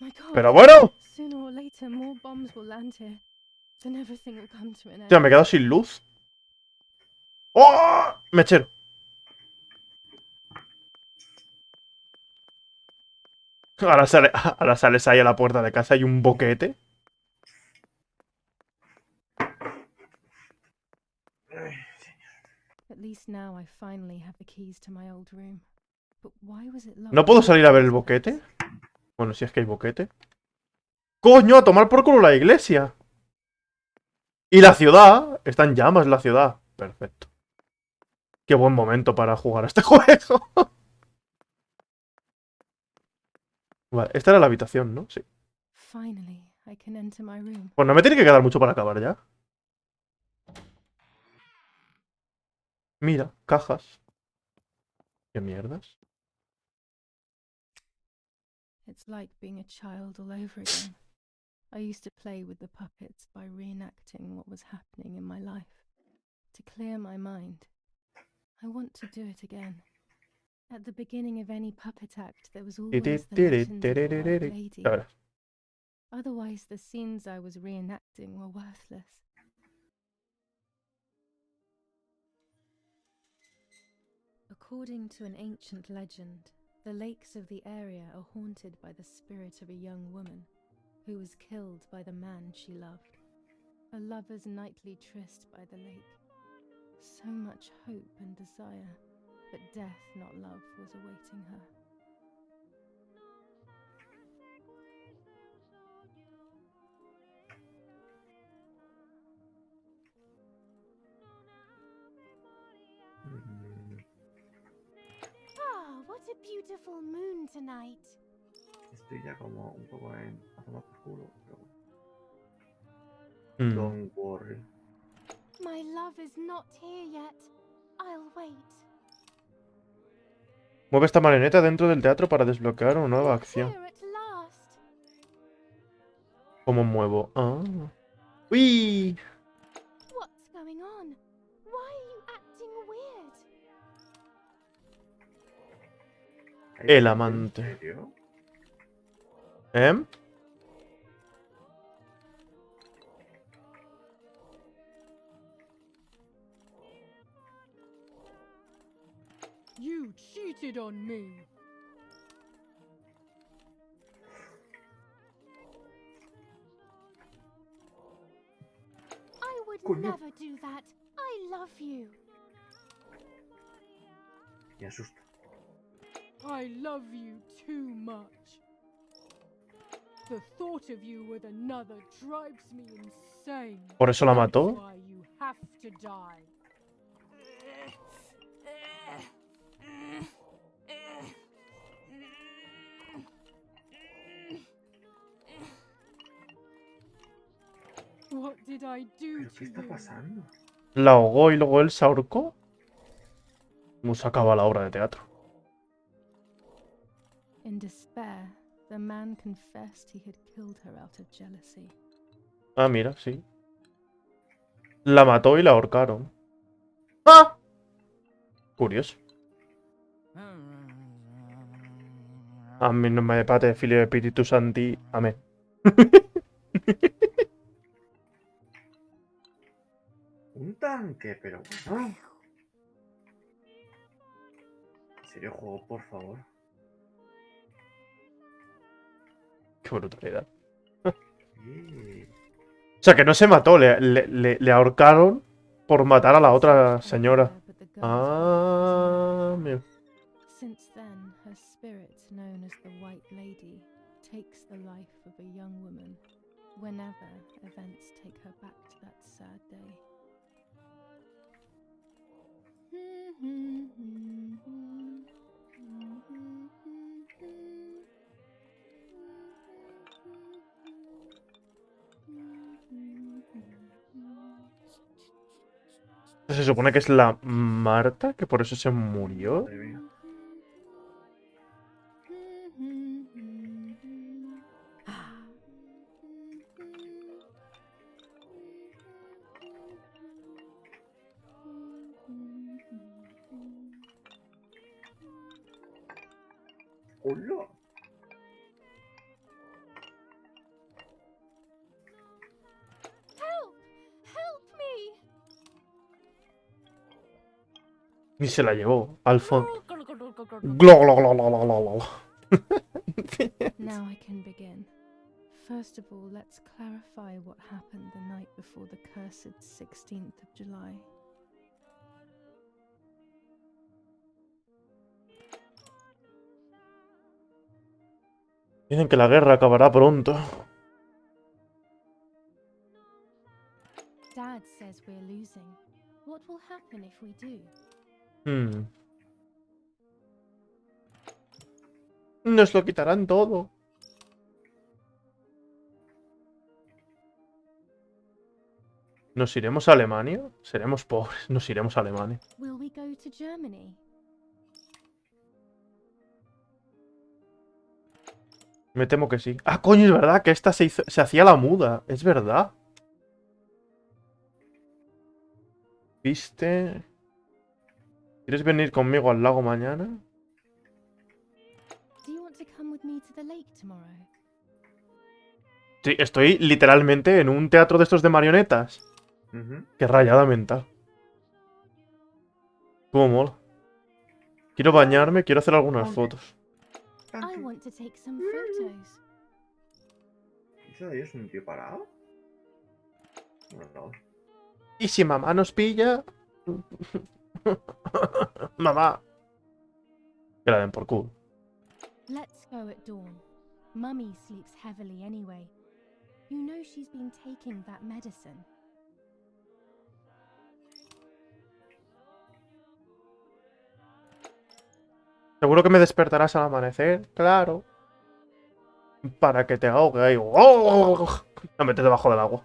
My God. Pero bueno. Sooner or later, more bombs will land here. Then everything will come to an end. Ya me he quedado sin luz. ¡Oh! Mechero. Ahora sales ahí a la puerta de casa y un boquete. At least now I finally have the keys to my old room. But why was it locked? ¿No puedo salir a ver el boquete? Bueno, si es que hay boquete. ¡Coño! A tomar por culo la iglesia. Y la ciudad. Está en llamas la ciudad. Perfecto. Qué buen momento para jugar a este juego. Vale, esta era la habitación, ¿no? Sí. Finally, I can enter my room. Pues no me tiene que quedar mucho para acabar ya. Mira, cajas. ¿Qué mierdas? It's like being a child all over again. I used to play with the puppets by reenacting what was happening in my life. To clear my mind. I want to do it again. At the beginning of any puppet act, there was always the legend of the White Lady. A ver. Otherwise, the scenes I was reenacting were worthless. According to an ancient legend, the lakes of the area are haunted by the spirit of a young woman who was killed by the man she loved. A lover's nightly tryst by the lake. So much hope and desire, but death, not love, was awaiting her. Ah, what a beautiful moon tonight. Estoy ya como un poco en a tomar por culo, pero Mm. don't worry. My love is not here yet. I'll wait. Mueve esta marioneta dentro del teatro para desbloquear una nueva acción. Here at last. ¿Cómo muevo? Ah. ¡Uy! What's going on? Why are you acting weird? ¿Hay El gente amante. en serio? You cheated on me. I would Coño. never do that. I love you. Me asusta. I love you too much. The thought of you with another drives me insane. ¿Por eso la That's mató? why you have to die. What did I do ¿Pero to qué está you? pasando? La ahogó y luego él se ahorcó. ¿Cómo se acaba la obra de teatro? In despair, the man confessed he had killed her out of jealousy. Ah, mira, sí. La mató y la ahorcaron. ¡Ah! Curioso. A mí no me pate, filio de espíritu santi. Amén. Un tanque, pero bueno. ¿En serio, juego, por favor? Qué brutalidad. Sí. O sea, que no se mató, le ahorcaron por matar a la otra señora. But the girl's Ah, mira. Since then, her spirit, known as the White Lady, takes the life of a young woman whenever events take her back to that sad day. Se supone que es la Marta, que por eso se murió. Madre mía. ¡Hola! Help! Help me! Y se la llevó al fondo. Glo, glo, glo, glo, glo, glo, glo. Now I can begin. First of all, let's clarify what happened the night before the cursed 16th of July. Dicen que la guerra acabará pronto. Dad says we're losing. What will happen if we do? Nos lo quitarán todo. ¿Nos iremos a Alemania? Seremos pobres. Nos iremos a Alemania. Will we go to Germany? Me temo que sí. Ah, coño, es verdad que esta se hacía la muda. Es verdad. ¿Viste? ¿Quieres venir conmigo al lago mañana? Do you want to come with me to the lake tomorrow? Sí, estoy literalmente en un teatro de estos de marionetas. Qué rayada mental. Cómo mola. Quiero bañarme, quiero hacer algunas fotos. I want to take some photos. ¿Eso de ahí es un tío parado? No. ¿Y si mamá nos pilla? Mamá. Que la den por culo. Let's go at dawn. Mummy sleeps heavily anyway. You know she's been taking that medicine. Seguro que me despertarás al amanecer, claro. Para que te ahogue ahí. ¡Oh! La metes debajo del agua.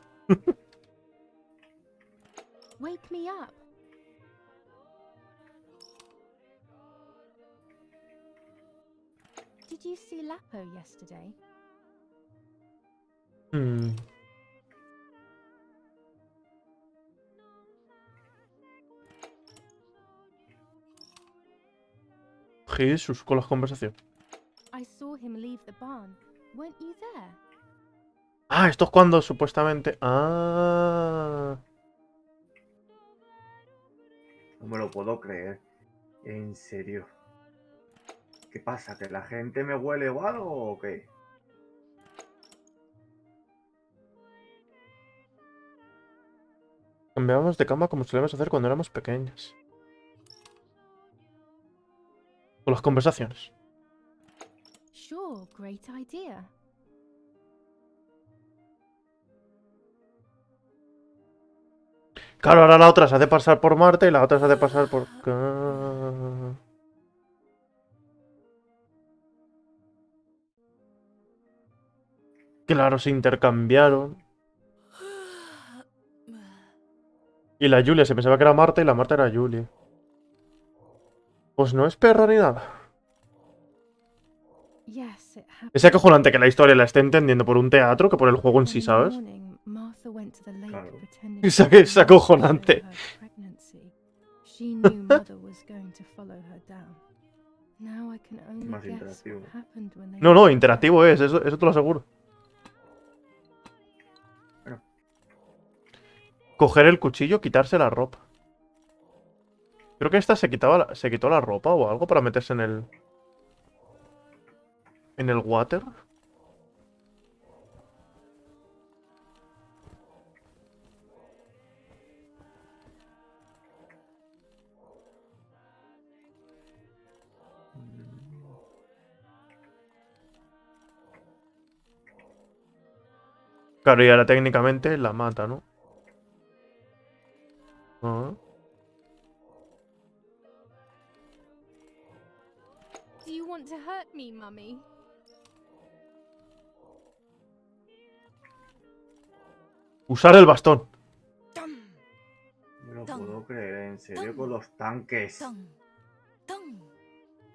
Wake me up. Did you see Lapo yesterday? Jesús, con las conversaciones. I saw him leave the barn. Weren't you there? Ah, esto es cuando supuestamente... Ah. No me lo puedo creer. En serio. ¿Qué pasa? ¿Que la gente me huele o algo o qué? Cambiábamos de cama como solíamos hacer cuando éramos pequeños. O las conversaciones. Sure, great idea. Claro, ahora la otra se hace pasar por Marte y la otra se hace pasar por... Claro, se intercambiaron. Y la Julia se pensaba que era Marta y la Marta era Julia. Pues no es perra ni nada. Yes, it happened. Es acojonante que la historia la esté entendiendo por un teatro que por el juego en sí, ¿sabes? Claro. Es acojonante. Más interactivo. No, no, interactivo es, eso te lo aseguro. Bueno. Coger el cuchillo, quitarse la ropa. Creo que esta se quitó la ropa o algo para meterse en el... En el water. Claro, y ahora técnicamente la mata, ¿no? Ah. Do you want to hurt me, Mummy? Usar el bastón. No lo puedo creer, en serio, con los tanques.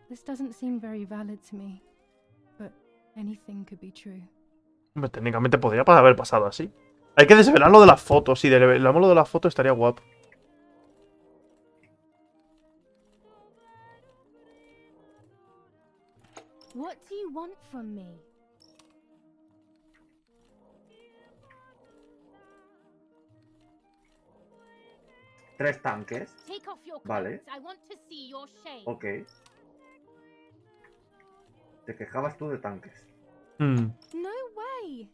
This doesn't seem very valid to me, but anything could be true. Hombre, técnicamente podría haber pasado así. Hay que desvelar lo de las fotos. Si desvelamos lo de las fotos estaría guapo. What do you want from me? ¿3 tanques? Take off your Vale. clothes. I want to see your shame. Ok. Te quejabas tú de tanques. Hmm. No way.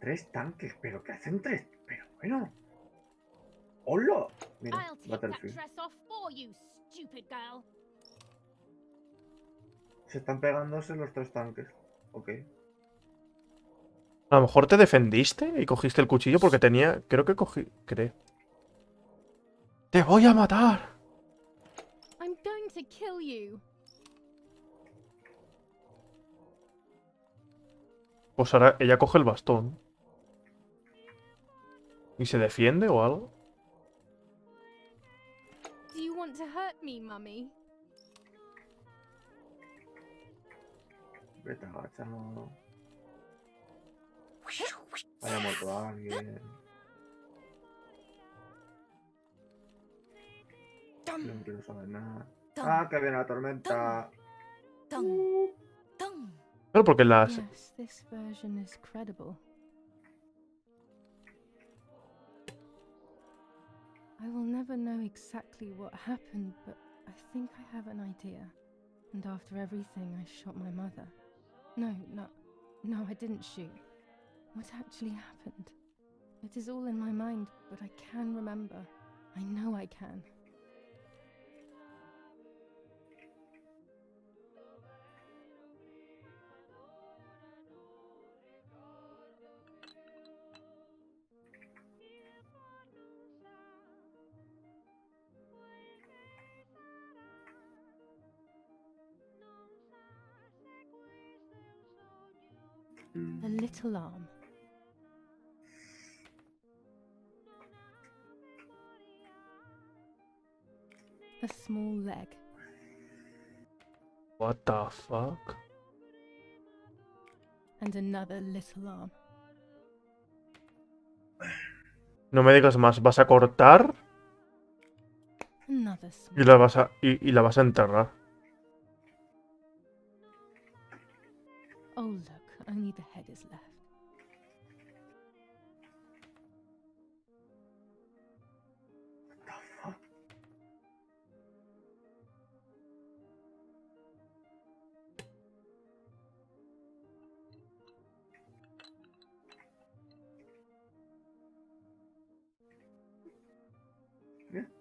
3 tanques, pero ¿qué hacen 3? Pero bueno. ¡Hola! Mira, I'll take that Battlefield. dress off for you, stupid girl. Se están pegándose los 3 tanques. Ok. A lo mejor te defendiste y cogiste el cuchillo porque tenía... Creo que cogí... Creo. ¡Te voy a matar! I'm going to kill you. Pues ahora ella coge el bastón. ¿Y se defiende o algo? Do you want to hurt me, Mummy? Vete, agacha, no. Haya muerto a alguien. Yo no quiero saber nada. Ah, que viene la tormenta. Claro, porque las... Yes, this version is credible. I will never know exactly what happened, but I think I have an idea. And after everything, I shot my mother. No, I didn't shoot. What actually happened? It is all in my mind, but I can remember. I know I can. A little arm. A small leg. What the fuck? And another little arm. No me digas más. ¿Vas a cortar? Another small. Y la vas a... y la vas a enterrar. Oh look, only the head is left.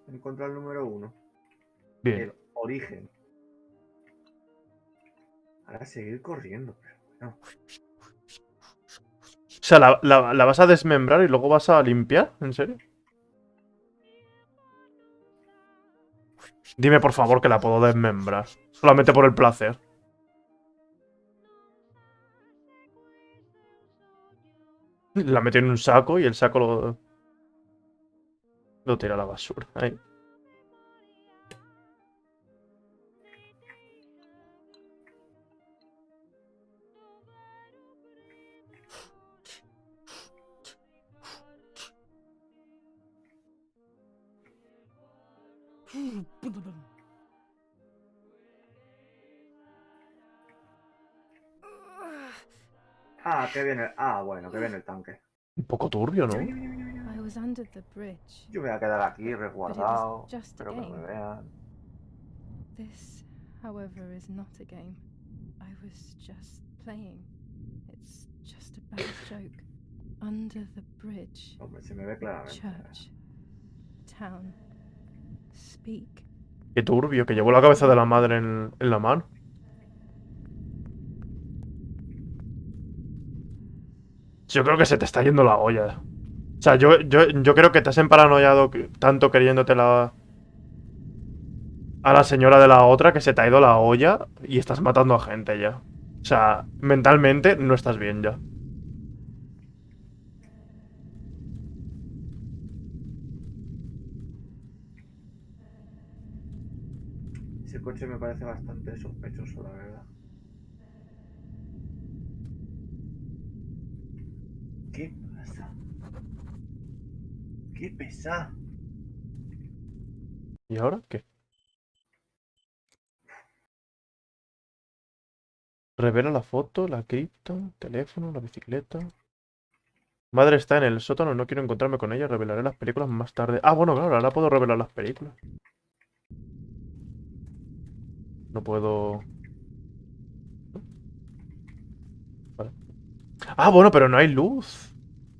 He encontrado el número 1. Bien. El origen. Ahora seguir corriendo, pero bueno. O sea, ¿la vas a desmembrar y luego vas a limpiar? ¿En serio? Dime por favor que la puedo desmembrar. Solamente por el placer. La metí en un saco y el saco lo tira a la basura. Ahí. Ah, que viene. Ah, bueno, que viene el tanque. Un poco turbio, ¿no? I was under the bridge. Yo me voy a quedar aquí resguardado. just a Espero que no me game. vean. This, however, is not a game. I was just playing. It's just a bad joke. Under the bridge. Hombre, se me ve claramente. Church. Town. Speak. Qué turbio, que llevó la cabeza de la madre en la mano. Yo creo que se te está yendo la olla. O sea, yo creo que te has emparanoiado tanto queriéndote a la señora de la otra que se te ha ido la olla y estás matando a gente ya. O sea, mentalmente no estás bien ya. Ese coche me parece bastante sospechoso, la verdad. ¿Qué pasa? ¿Qué pesa? ¿Y ahora qué? Revela la foto, la cripta, teléfono, la bicicleta. Madre está en el sótano, no quiero encontrarme con ella, revelaré las películas más tarde. Ah, bueno, claro, ahora puedo revelar las películas. No puedo... Vale. Ah, bueno, pero no hay luz.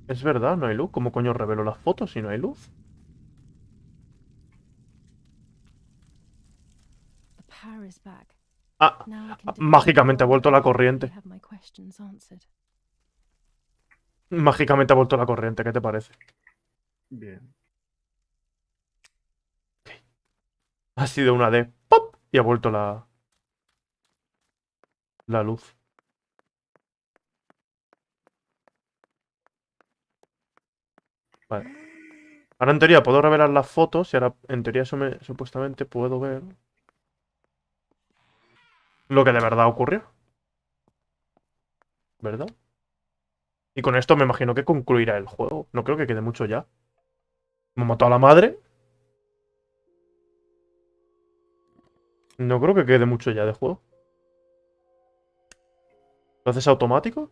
Es verdad, no hay luz. ¿Cómo coño revelo las fotos si no hay luz? The power is back. Ah, Now I can mágicamente ha vuelto la corriente. have my questions answered. Mágicamente ha vuelto la corriente, ¿qué te parece? Bien. Ha sido una de ¡pop! Y ha vuelto la luz. Vale. Ahora en teoría puedo revelar las fotos y ahora en teoría supuestamente puedo ver lo que de verdad ocurrió. ¿Verdad? Y con esto me imagino que concluirá el juego. No creo que quede mucho ya. ¿Me mató a la madre? No creo que quede mucho ya de juego. ¿Lo haces automático?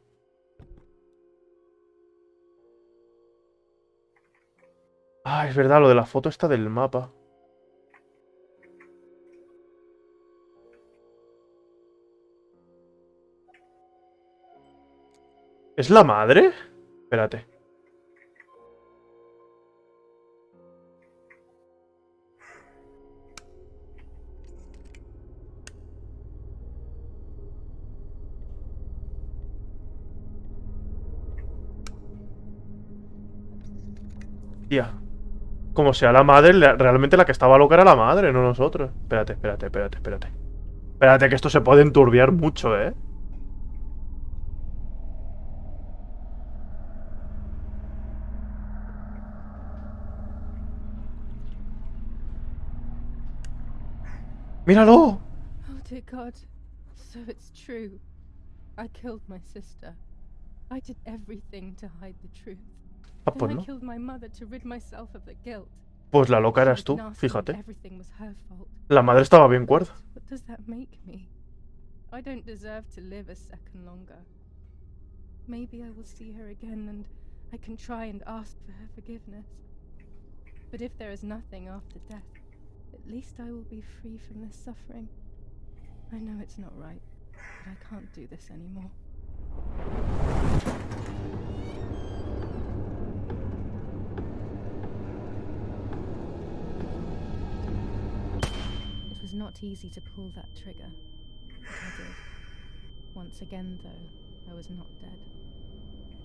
Ah, es verdad, lo de la foto está del mapa. ¿Es la madre? Espérate. Tía. Como sea la madre, realmente la que estaba loca era la madre, no nosotros. Espérate. Espérate, que esto se puede enturbiar mucho, ¿eh? ¡Míralo! Oh dear God. So it's true. I killed my sister. I did everything to hide the truth. Ah, Then pues I no. killed my mother to rid myself of the guilt. Pues la loca She eras was tú, nasty and fíjate. everything was her fault. La madre estaba bien cuerda. What does that make me? I don't deserve to live a second longer. Maybe I will see her again and I can try and ask for her forgiveness. But if there is nothing after death, at least I will be free from this suffering. I know it's not right, but I can't do this anymore. was not easy to pull that trigger, but I did. Once again, though, I was not dead.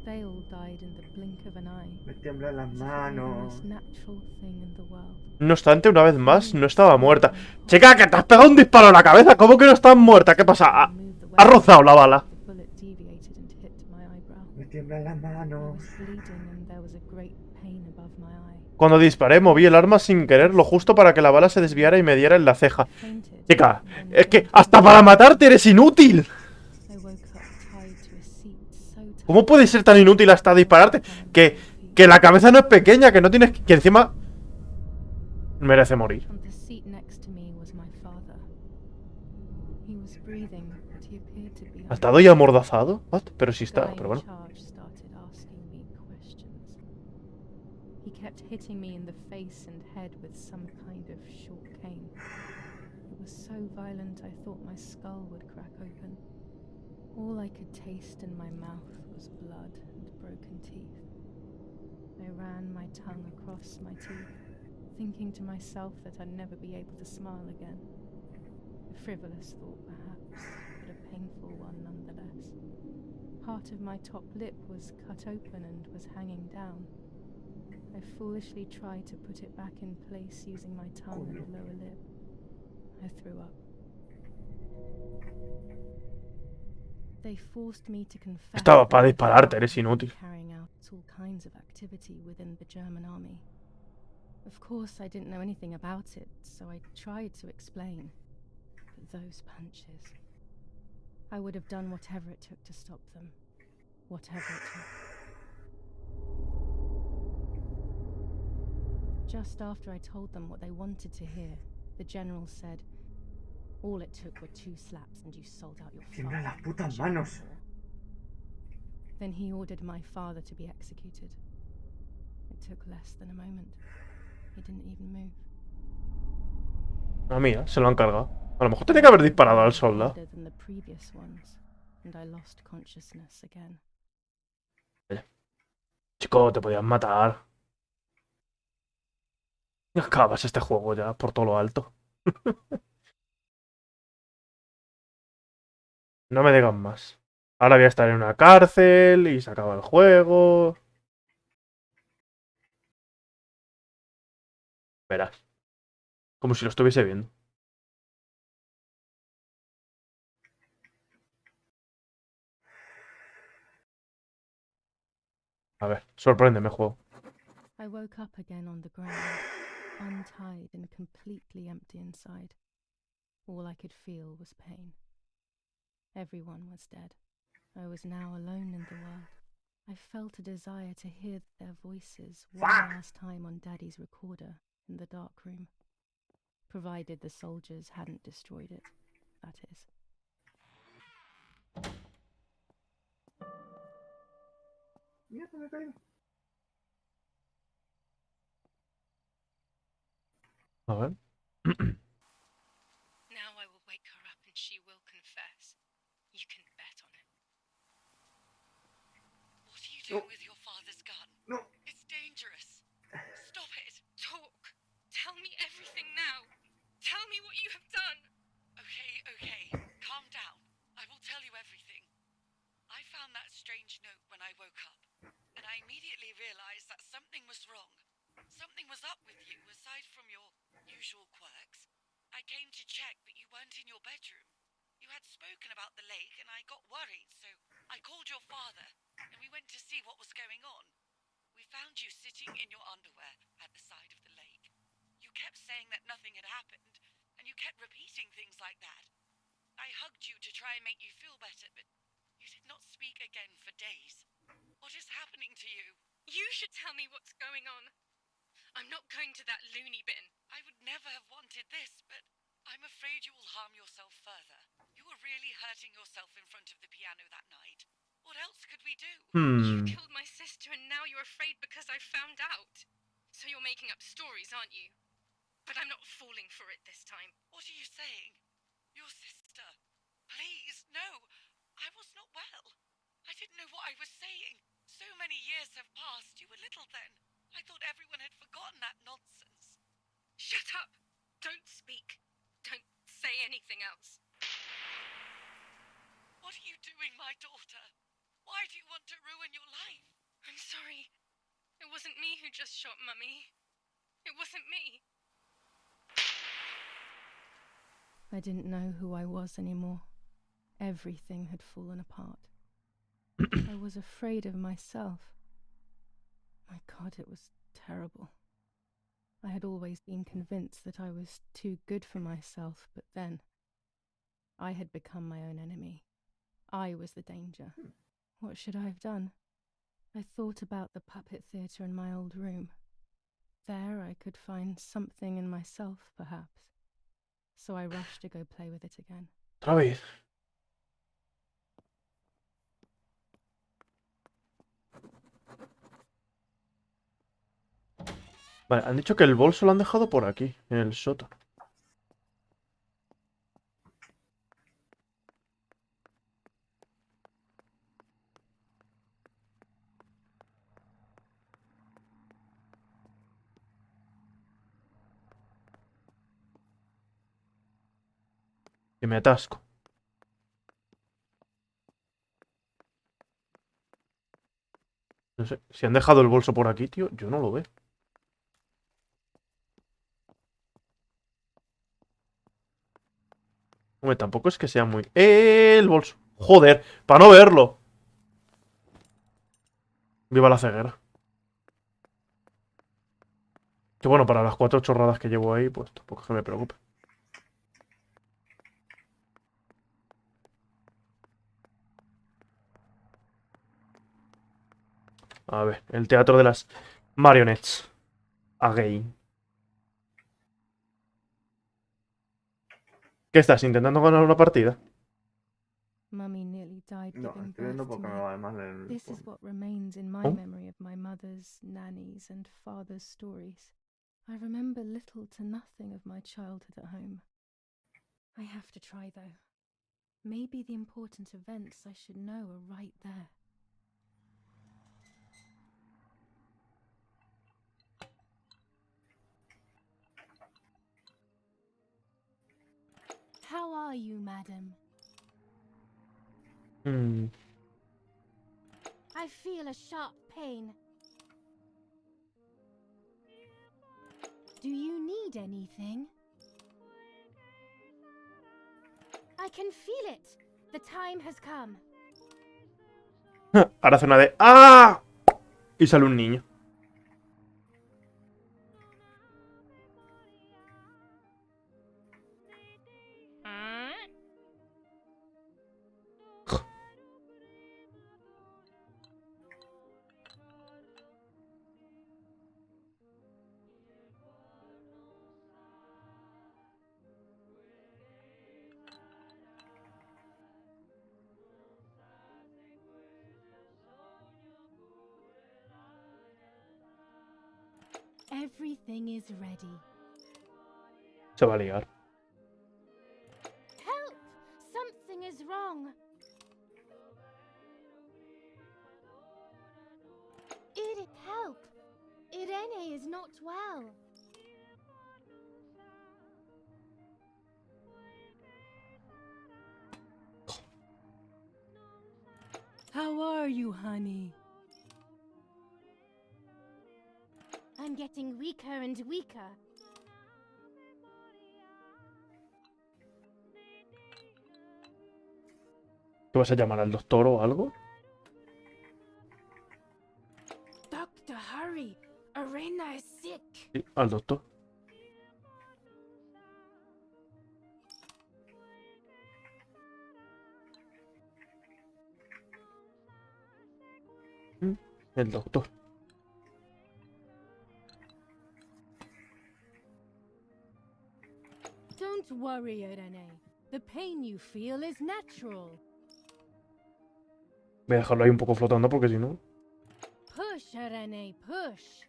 They all died in the blink of an eye. Me tiemblan las As if it were the manos. most natural thing in the world. No obstante, una vez más, no estaba muerta. Chica, que te has pegado un disparo en la cabeza. ¿Cómo que no estás muerta? ¿Qué pasa? Ha rozado la bala. The bullet deviated and hit my eyebrow. Me tiemblan las I manos. was bleeding and there was a great pain above my eye. Cuando disparé, moví el arma sin querer, lo justo para que la bala se desviara y me diera en la ceja. Fainted, Chica, and es que hasta para matarte eres inútil. I woke up tied to a seat, so tight ¿Cómo puedes ser tan inútil hasta dispararte? Que la cabeza no es pequeña, que no tienes... Que encima... merece morir. On the seat next to me was my father. He was breathing, but he appeared to be ¿Ha estado ya amordazado? What? Pero sí está, pero bueno. charge started asking me questions. He kept hitting me in the face and head with some kind of short cane. It was so violent I thought my skull would crack open. All I could taste in my mouth was blood and broken teeth. I ran my tongue across my teeth, thinking to myself that I'd never be able to smile again. A frivolous thought, perhaps, but a painful one nonetheless. Part of my top lip was cut open and was hanging down. I foolishly tried to put it back in place using my tongue and lower lip. I threw up. They forced me to confess Estaba para that my dispararte, father eres had been inútil. carrying out all kinds of activity within the German army. Of course, I didn't know anything about it, so I tried to explain. But those punches. I would have done whatever it took to stop them. Whatever it took. Just after I told them what they wanted to hear, the general said, "All it took were 2 slaps and you sold out your Tiemblan las father. putas German manos. war." Then he ordered my father to be executed. It took less than a moment. He didn't even move. Ah, mira, se lo han cargado. A lo mejor tenía que haber disparado al soldado. Harder than the previous ones, and I lost consciousness again. Chico, te podían matar. Acabas este juego ya, por todo lo alto. No me digan más. Ahora voy a estar en una cárcel y se acaba el juego. Verás. Como si lo estuviese viendo. A ver, sorpréndeme, juego. I woke up again on the ground, untied and completely empty inside. All I could feel was pain. Everyone was dead. I was now alone in the world. I felt a desire to hear their voices one last time on Daddy's recorder in the dark room. Provided the soldiers hadn't destroyed it, that is. Mierda, me he caído. A ver. Now I will wake her up and she will confess. You can bet on it. What are you doing with your father's gun? No. It's dangerous. Stop it. Talk. Tell me everything now. Tell me what you have done. Okay. Calm down. I will tell you everything. I found that strange note when I woke up, and I immediately realized that something was wrong. Something was up with you, aside from your usual quirks. I came to check, but you weren't in your bedroom. You had spoken about the lake, and I got worried, so I called your father, and we went to see what was going on. We found you sitting in your underwear at the side of the lake. You kept saying that nothing had happened, and you kept repeating things like that. I hugged you to try and make you feel better, but you did not speak again for days. What is happening to you? You should tell me what's going on. I'm not going to that loony bin. I would never have wanted this, but I'm afraid you will harm yourself further. You were really hurting yourself in front of the piano that night. What else could we do? You killed my sister and now you're afraid because I found out. So you're making up stories, aren't you? But I'm not falling for it this time. What are you saying? Your sister? Please, no. I was not well. I didn't know what I was saying. So many years have passed. You were little then. I thought everyone had forgotten that nonsense. Shut up! Don't speak. Don't say anything else. What are you doing, my daughter? Why do you want to ruin your life? I'm sorry. It wasn't me who just shot Mummy. It wasn't me. I didn't know who I was anymore. Everything had fallen apart. I was afraid of myself. My God, it was terrible. I had always been convinced that I was too good for myself, but then I had become my own enemy. I was the danger. What should I have done? I thought about the puppet theatre in my old room. There I could find something in myself, perhaps. So I rushed to go play with it again. Otra vez. Vale, han dicho que el bolso lo han dejado por aquí, en el sótano. Que me atasco. No sé, si han dejado el bolso por aquí, tío, yo no lo veo. Hombre, tampoco es que sea muy... El bolso. Joder, para no verlo. Viva la ceguera. Que bueno, para las 4 chorradas que llevo ahí, pues tampoco es que me preocupe. A ver, el teatro de las marionettes. Again. ¿Qué estás? ¿Intentando ganar una partida? Mummy nearly died No, giving estoy viendo birth to porque me me. vale más leer el This is informe. what remains in my Oh. memory of my mother's, nanny's, and father's stories. I remember little to nothing of my childhood at home. I have to try, though. Maybe the important events I should know are right there. How are you, madam? I feel a sharp pain. Do you need anything? I can feel it. The time has come. Ahora hace una de... ¡Ah! Y sale un niño. Everything is ready. Se va a liar. Help! Something is wrong. Help! Irene is not well. How are you, honey? I'm getting weaker and weaker. ¿Te vas a llamar al doctor o algo? Doctor, hurry! Irene is sick. Sí, al doctor. El doctor. Don't worry, Irene. The pain you feel is natural. Voy a dejarlo ahí un poco flotando porque si no... Push, Irene, push.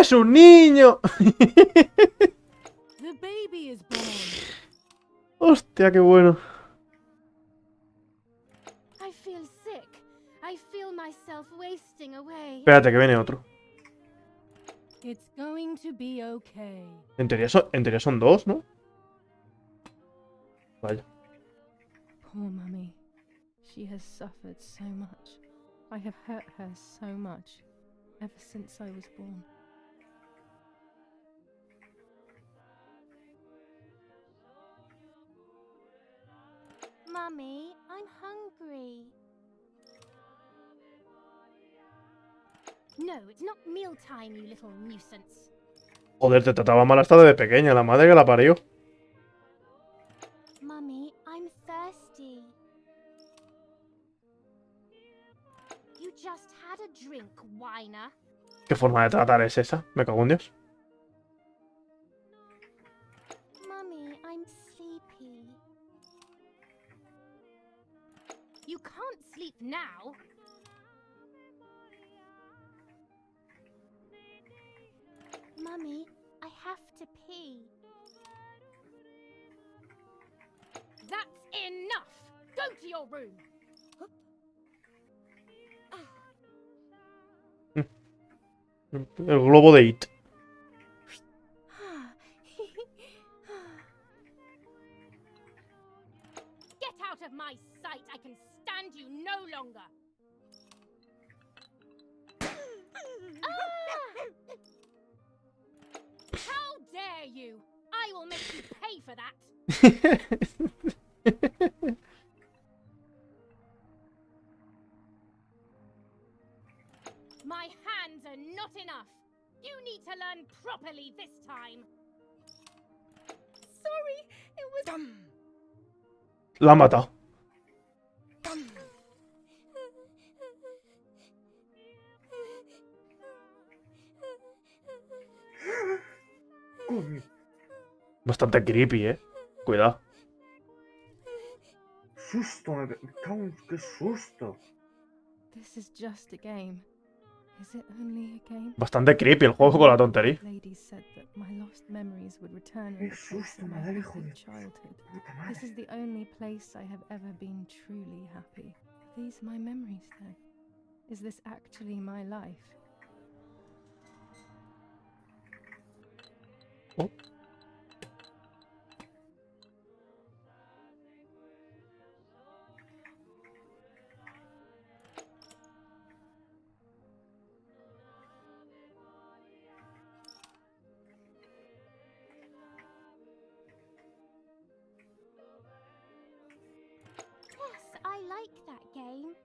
¡Es un niño! The baby is born. Hostia, qué bueno. I feel sick. I feel myself wasting away. Espérate, que viene otro. It's going to be okay. En teoría son dos, ¿no? Vaya. Poor mummy. She has suffered so much. I have hurt her so much ever since I was born. Mummy, I'm hungry. No, it's not mealtime, you little nuisance. Joder, te trataba mal hasta de pequeña, la madre que la parió. Mummy, I'm thirsty. You just had a drink, whiner. ¿Qué forma de tratar es esa? Me cago en Dios. Mummy, I'm sleepy. You can't sleep now. Mummy, I have to pee. That's enough! Go to your room! El globo de It. Get out of my sight! I can stand you no longer! How dare you! I will make you pay for that! My hands are not enough! You need to learn properly this time! Sorry, it was... La ha matado. Bastante creepy, Cuidado. Susto, me cago en... ¡Qué susto! This is just a game. Is it only a game? Bastante creepy el juego con la tontería. Lady said that my lost memories would return ¡Qué in the place susto, of my madre, hijo happy de childhood. puta This madre! is the only place I have ever been truly happy. Are these my memories, then? Is this actually my life? Oh. Yes, I like that game.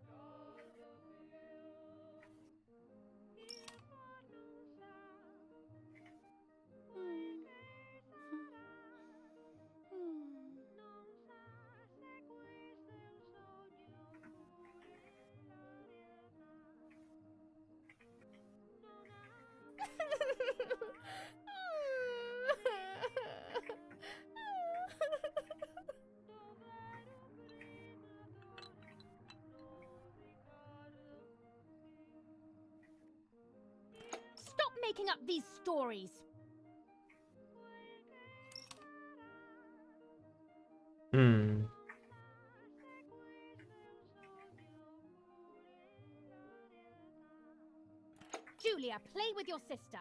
Stop making up these stories! Julia, play with your sister.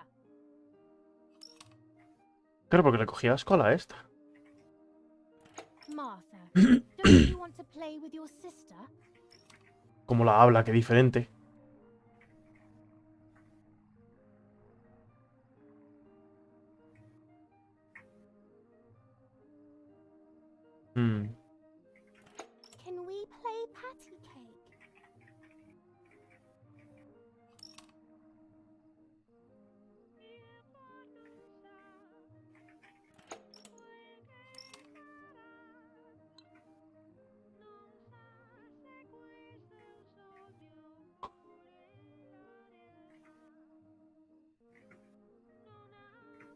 Claro, porque le cogía asco a la esta. Martha, don't you want to play with your sister? Como la habla, qué diferente. Can we play patty cake?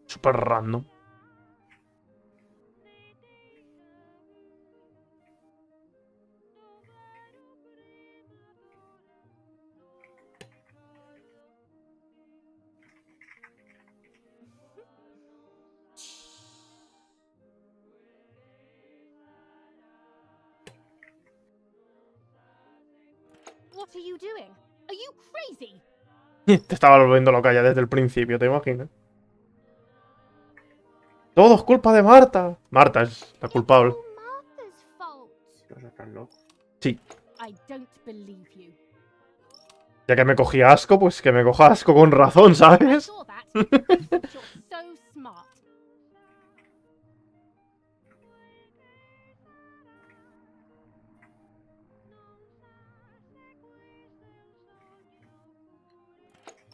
Súper random. What are you doing? Are you crazy? Te estaba volviendo loca ya desde el principio, ¿te imaginas? Todo es culpa de Marta. Marta es la culpable. Martha's fault. Vas a estar loco. Sí. I don't believe you. Ya que me cogí asco, pues que me coja asco con razón, I ¿sabes? saw that. You're so smart.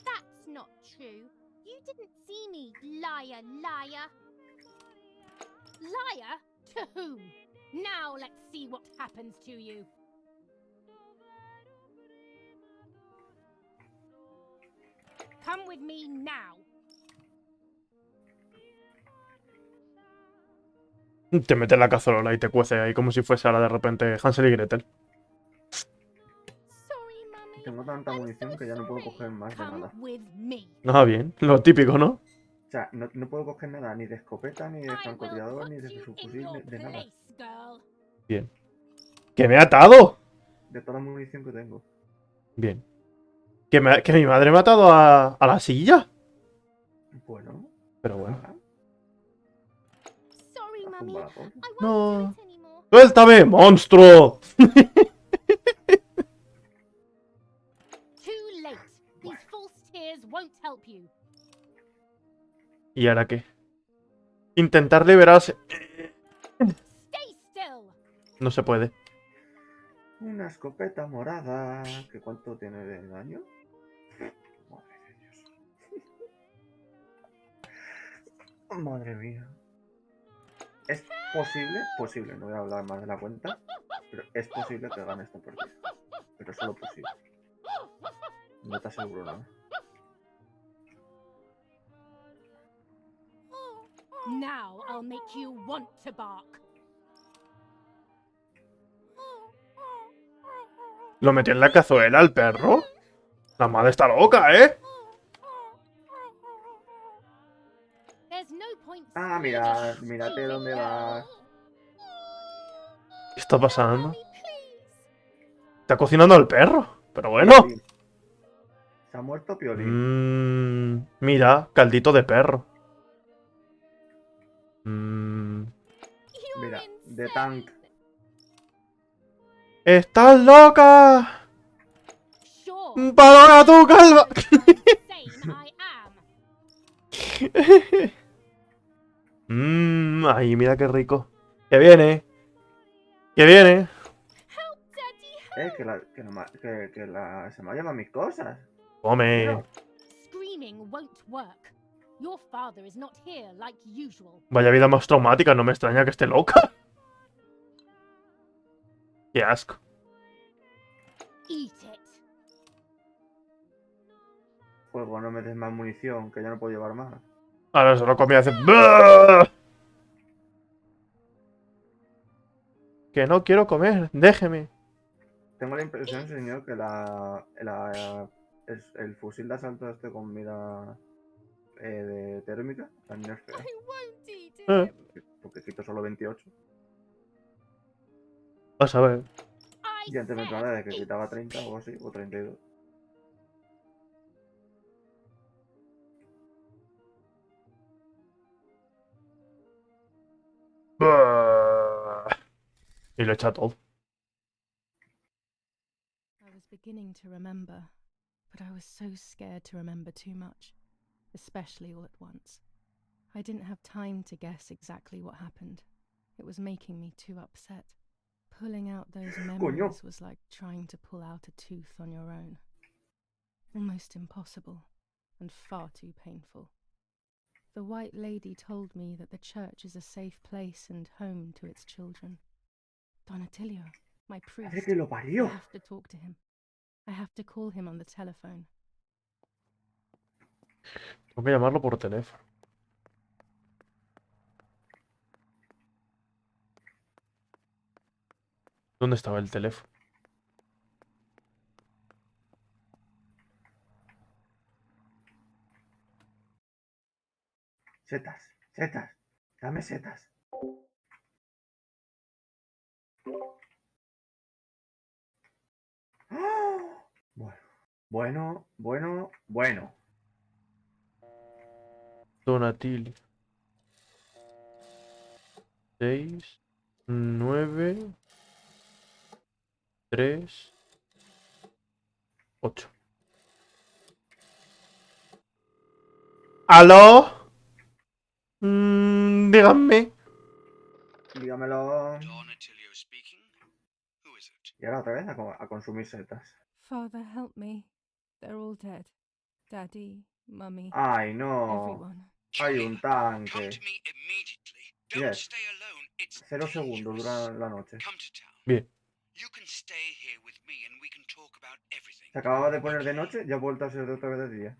That's not true. You didn't see me, liar, liar. Liar? To whom? Now let's see what happens to you. Come with me now. Te metes en la cazuela y te cuece ahí como si fuese ahora de repente Hansel y Gretel. Sorry, Mummy. Tengo tanta I'm munición so que ya no puedo sorry. coger más de Come nada. with me. Ah, bien. Lo típico, ¿no? O sea, no puedo coger nada, ni de escopeta, ni de I will francotirador, put ni de you in subfusil, your de nada. place, girl. Bien. ¡Que me ha atado! De toda la munición que tengo. Bien. ¿Que mi madre me ha atado a la silla? Bueno. Pero bueno. Ah, Sorry, la Mummy. tumba la pobre. I won't No. do it anymore. ¡Suéltame, monstruo! Too late. These false tears won't help you. ¿Y ahora qué? Intentar liberarse. Stay still. No se puede. Una escopeta morada. ¿Que cuánto tiene de daño? Madre de Dios. Madre mía. Es posible, no voy a hablar más de la cuenta, pero es posible que gane esta partida. Pero solo posible. No te aseguro nada. Now I'll make you want to bark. ¿Lo metió en la cazuela el perro? La madre está loca, ¿eh? There's no point Ah, screaming, mira, mírate stupid dónde girl. vas. ¿Qué está pasando? Mummy, please. Está cocinando al perro. Pero bueno. Piolín. Se ha muerto Piolín. Mira, caldito de perro. You're Mira, de insane. tank. ¡Estás loca! Sure. ¡Palona tú, calva! Insane I am. Ay, mira qué rico. ¡Que viene! ¡Que viene! Help, Daddy, help. Se me llaman mis cosas. Come. Mira. Screaming won't work. Your father is not here like usual. Vaya vida más traumática, no me extraña que esté loca. ¡Qué asco! Eat it. Juego, no me des más munición, que ya no puedo llevar más. Ahora se lo comía y hace... ¡Bah! Que no quiero comer, déjeme. Tengo la impresión, señor, que el fusil de asalto este con mira de térmica también es feo. I won't eat Eh, it. Porque quito solo 28. vas a ver. I Y antes me said entraba de que eat. quitaba 30 o así, o 32. Bah. Y lo echa todo. I was beginning to remember, but I was so scared to remember too much, especially all at once. I didn't have time to guess exactly what happened. It was making me too upset. Pulling out those memories was like trying to pull out a tooth on your own. Almost impossible, and far too painful. The White Lady told me that the church is a safe place and home to its children. Donatilio, my priest, ¡Madre que lo I parió! have to talk to him. I have to call him on the telephone. Tengo que llamarlo por teléfono. ¿Dónde estaba el teléfono? Setas, setas, dame setas. ¡Oh! Bueno, bueno, bueno. Donatilio. 6, 9, 3, 8. ¿Aló? Díganme. Dígamelo. Donatilio speaking. Who is it? Y ahora otra vez a consumir setas. Father, help me. They're all dead. Daddy, Mummy, Ay, no. everyone. Hay un Come tanque. to me immediately. Don't Yes. stay alone. It's 0 segundos dangerous. dura la noche. Come to town. Bien. You can stay here with me and we can talk about everything. Se acababa de poner de noche y ha vuelto a ser de otra vez de día.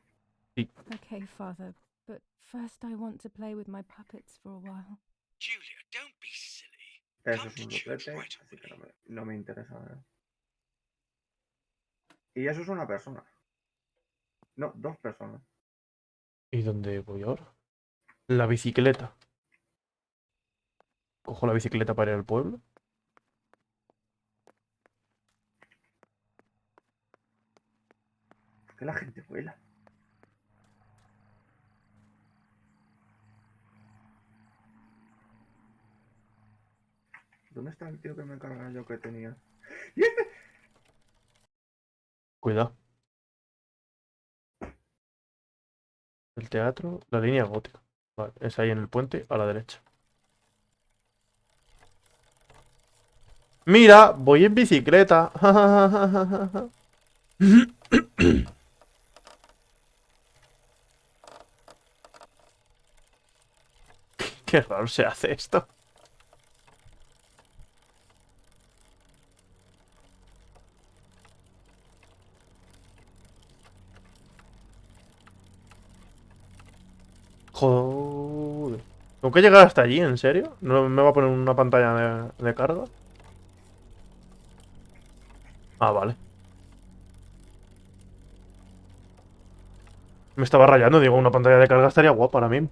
Okay, Father, but first I want to play with my puppets for a while. Julia, don't be silly. Eso Come es to un church duplete, right así que away. no me interesa. ¿Verdad? Y eso es una persona. No, 2 personas. ¿Y dónde voy ahora? La bicicleta. Cojo la bicicleta para ir al pueblo. ¿Por qué la gente vuela? ¿Dónde está el tío que me carga yo que tenía? ¡Y este! Cuidado. El teatro, la línea gótica. Vale, es ahí en el puente, a la derecha. Mira, voy en bicicleta. Qué raro se hace esto. Joder. ¿Tengo que llegar hasta allí? ¿En serio? ¿No me va a poner una pantalla de carga? Ah, vale. Me estaba rayando, digo, una pantalla de carga estaría guapa para mí.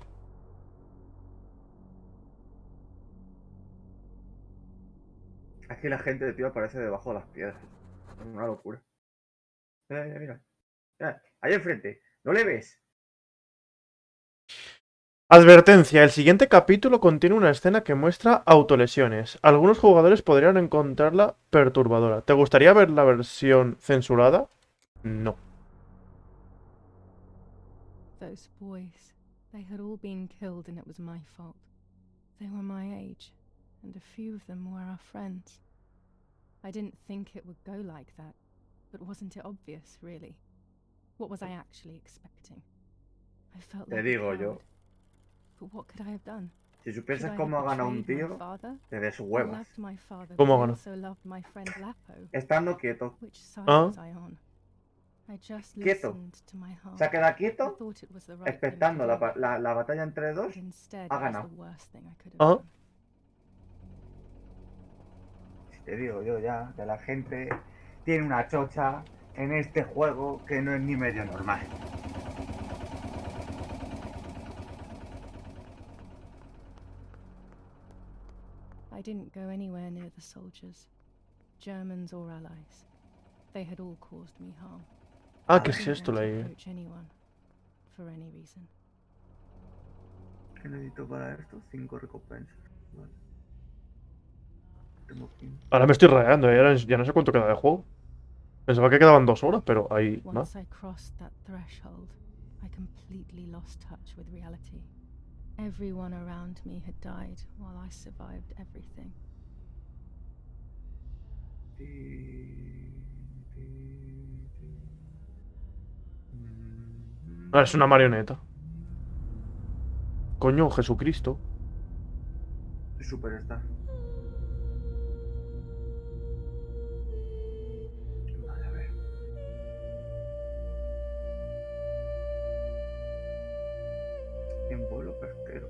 Aquí la gente, tío, aparece debajo de las piedras. Es una locura. Mira, mira. Mira, ahí enfrente. ¿No le ves? Advertencia, el siguiente capítulo contiene una escena que muestra autolesiones. Algunos jugadores podrían encontrarla perturbadora. ¿Te gustaría ver la versión censurada? No. Those boys, they had all been killed and it was my fault. They were my age, and a few of them were our friends. I didn't think it would go like that, but wasn't it obvious, really? What was I actually expecting? I felt Te like a digo coward. yo. But what could I have done? Si Should supieses I cómo have ha ganado un betrayed my tío, father? te des I huevas. loved my father, ¿Cómo but I ganó? also loved my friend Lapo. Estando quieto. Which side Ah. was I on? I just Quieto. listened to my heart. Se ha quedado I quieto, thought it was the right thing expectando to do, la batalla entre dos. but instead Ha it was ganado. the worst thing I could have Ah. done. Si te digo yo ya, que la gente tiene una chocha en este juego que no es ni medio normal. I didn't go anywhere near the soldiers, Germans or allies. They had all caused me harm. Ah, I ¿qué es didn't esto? want to La... approach anyone, for any reason. ¿Qué necesito para esto? 5 recompensas. Vale. Tengo 15. Ahora me estoy rayando, ya no sé cuánto queda de juego. Pensaba que quedaban 2 horas, pero ahí va. Once I crossed that threshold, I completely lost touch with reality. Everyone around me had died while I survived everything. Ah, es una marioneta. Coño, Jesucristo. Superstar. Vale, a ver. En vuelo pesquero.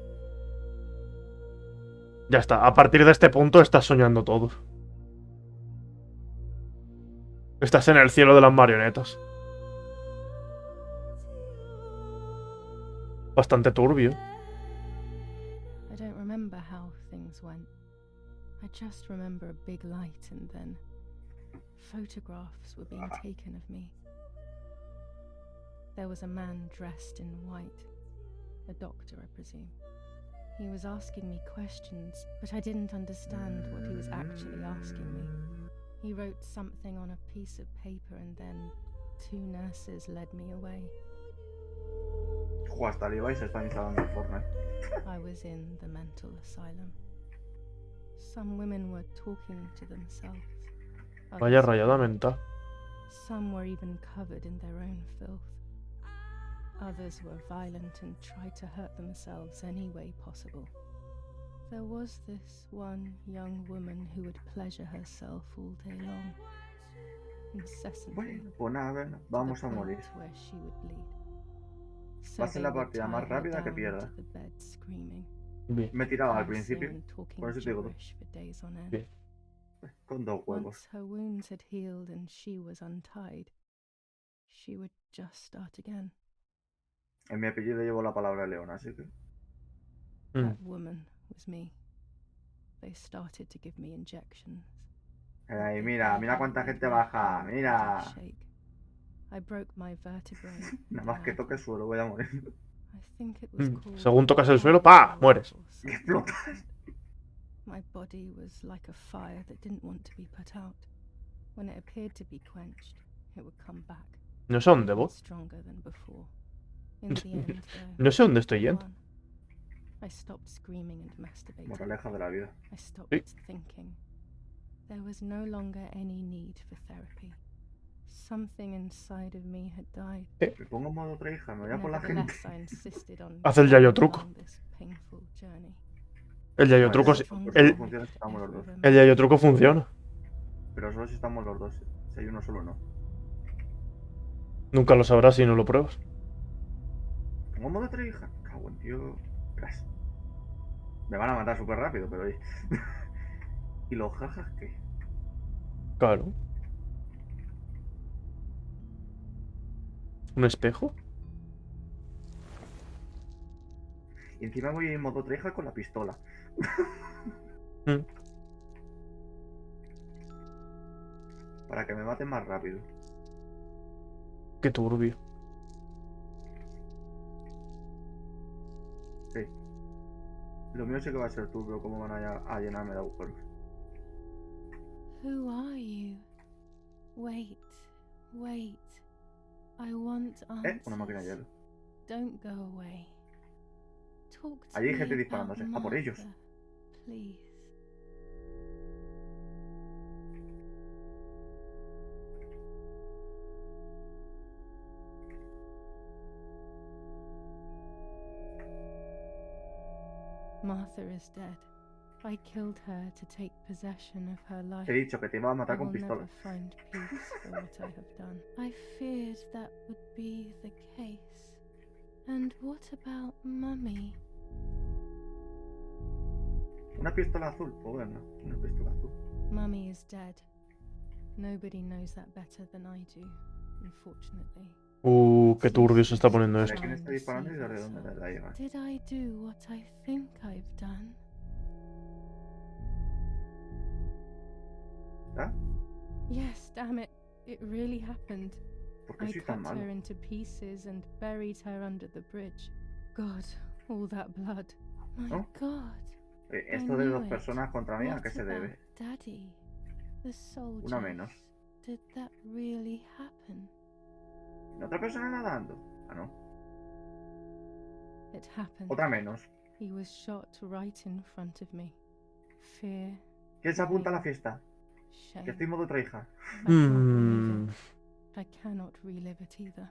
Ya está, a partir de este punto estás soñando todo. Estás en el cielo de las marionetas. Bastante turbio. I don't remember how things went. I just remember a big light and then photographs were being taken of me. There was a man dressed in white. A doctor, I presume. He was asking me questions, but I didn't understand what he was actually asking me. He wrote something on a piece of paper and then 2 nurses led me away. Hasta arriba y se están instalando el Fortnite. I was in the mental asylum. Some women were talking to themselves. Vaya Others rayada cried. mental. Some were even covered in their own filth. Others were violent and tried to hurt themselves any way possible. There was this one young woman who would pleasure herself all day long, incessantly, Bueno, pues nada, to vamos the a morir. point where she would bleed. So Va a ser they la would partida tie más her rápida que down pierda. to the bed screaming, Bien. Me he tirado al cursing principio, and talking por eso te digo todo. gibberish for days on end. Bien. Con 2 huevos. Once her wounds had healed and she was untied, she would just start again. En mi apellido llevo la palabra león, así que... That woman was me. They started to give me injections. Ahí, mira, mira cuánta gente baja, mira. I broke my vertebrae. Nada más que toque el suelo voy a morir. I think it was called Según tocas el suelo, ¡pa! Mueres. or Y something explotas. like that. My body was like a fire that didn't want to be put out. When it appeared to be quenched, it would come back. No sé dónde even voy. stronger than before. In the end, though, No sé dónde estoy I yendo. won. I stopped screaming and masturbating. Moraleja de la vida. I stopped Sí. thinking. There was no longer any need for therapy. Something inside of me had died. Me pongo en modo 3, hija, me voy a por la gente. Nevertheless, I insisted on Haz el yayo carrying truco. on this painful journey. El yayo Bueno, truco, eso sí- solo el, funciona si estamos los dos. el yayo truco funciona. Pero solo si estamos los dos. Si hay uno solo, no. Nunca lo sabrás si no lo pruebas. Pongo en modo 3, hija. Cago en tío. Verás. Me van a matar súper rápido, pero oye. ¿Y los jajas qué? Claro. ¿Un espejo? Y encima voy en modo 3 con la pistola. Mm. Para que me maten más rápido. Qué turbio. Sí. Lo mío sí que va a ser turbio, cómo van a llenarme de agujeros. Who are you? Wait, wait. I want answers. Una máquina de hielo. Don't go away. Talk to Allí hay me gente about disparándose. A por ellos. Martha, please. Martha is dead. I killed her to take possession of her life. He dicho que te iba a I matar con will never pistola. find peace for what I have done. I feared that would be the case. And what about Mummy? Una pistola azul. Pues venga, una pistola azul. Mummy is dead. Nobody knows that better than I do, unfortunately. Qué turbio se está poniendo ¿De esto. quién está disparando y de dónde le da llegar? Did I do what I think I've done? ¿Ah? Yes, damn it. It really happened. ¿Por qué I soy tan cut malo? her into pieces and buried her under the bridge. God, all that blood. My ¿No? God. Esto de 2 personas contra mí, ¿a What qué se debe? about Daddy? The soldiers. Una menos. Did that really happen? ¿Otra persona nadando? Ah, no. It happened. Otra menos. He was shot right in front of me. Fear. ¿Quién se apunta a la fiesta? Shame. Que estoy en modo treija. I can't believe it. I cannot relive it either.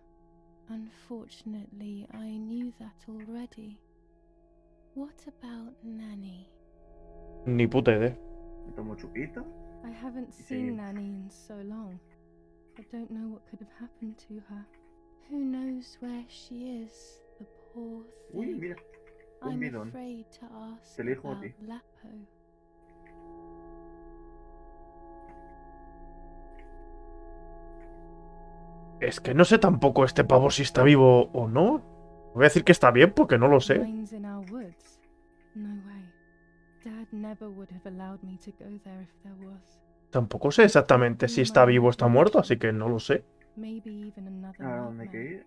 Unfortunately, I knew that already. What about Nanny? Ni puta idea. Me tomo chupito. I haven't Y seen seguimos. Nanny in so long. I don't know what could have happened to her. Who knows where she is, the poor Uy, thing. mira. Un I'm bidón. afraid to ask Te elijo a about ti. Lapo. Es que no sé tampoco este pavo si está vivo o no. Voy a decir que está bien porque no lo sé. Mines in our woods? No way. Dad never would have allowed me to go there if there was. Tampoco sé exactamente si está vivo o está muerto, así que no lo sé. Maybe even another ¿A dónde hay que nightmare. ir?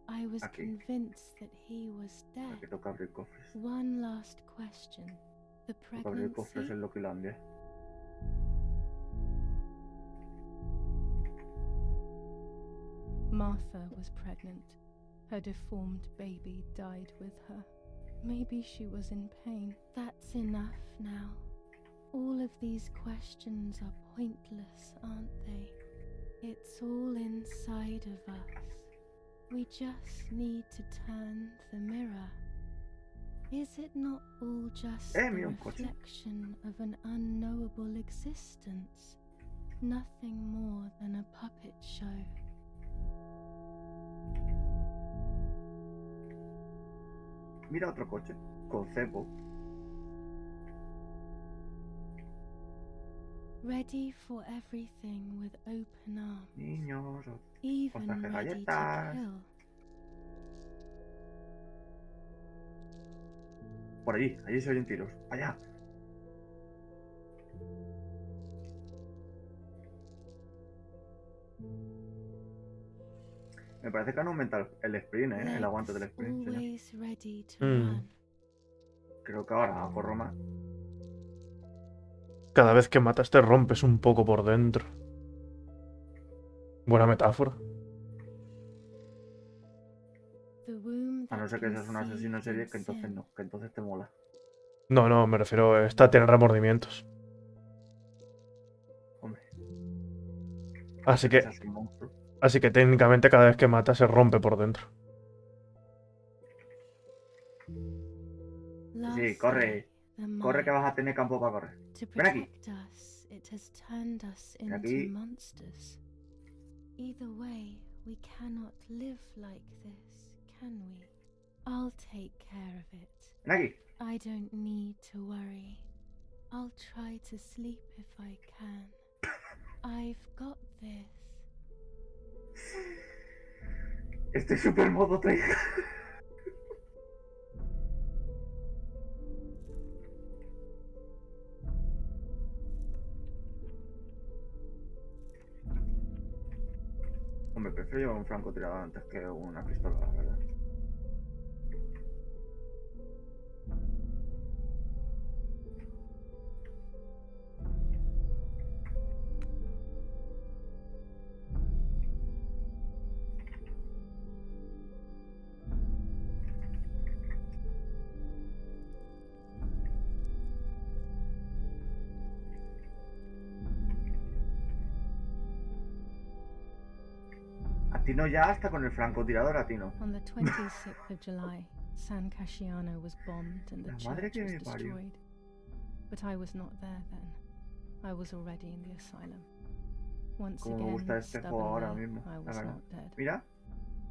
I was Aquí. convinced that he was dead. Aquí toca abrir cofres. One last question. The Toca abrir cofres pregnancy? en Loquilandia. Martha was pregnant. Her deformed baby died with her. Maybe she was in pain. That's enough now. All of these questions are pointless, aren't they? It's all inside of us. We just need to turn the mirror. Is it not all just the mira un coche. reflection of an unknowable existence? Nothing more than a puppet show. Mira otro coche. Con cepo. Ready for everything with open arms. Niños. Even traje ready to galletas. kill. Por allí. Allí se oyen tiros. Allá. Me parece que han aumentado el sprint, el aguante del sprint, señor. Always ready to Mm. run. Creo que ahora corro más. Cada vez que matas te rompes un poco por dentro. Buena metáfora. The womb A no that ser que seas un asesino en serie, conceived que entonces sin. no, que entonces te mola. No, no, me refiero a esta tener remordimientos. Hombre, Así que, seas un monstruo. así que técnicamente cada vez que matas se rompe por dentro. Sí, corre. Corre que vas a tener campo para correr. To Ven aquí. protect us, it has turned us Ven into aquí. monsters. Either way, we cannot live like this, can we? I'll take care of it. Ven aquí. I don't need to worry. I'll try to sleep if I can. I've got this. Estoy super modo 3. Hombre, prefiero llevar un francotirador antes que una pistola, la verdad. Atino ya hasta con el francotirador, atino. On the 26th of July, San Casciano was bombed and the La madre church que was me parió. destroyed. But I was not there then. I was already in the asylum. Once Como me again, gusta este juego ahora stubbornly, mismo, I la was verdad. not dead. Mira.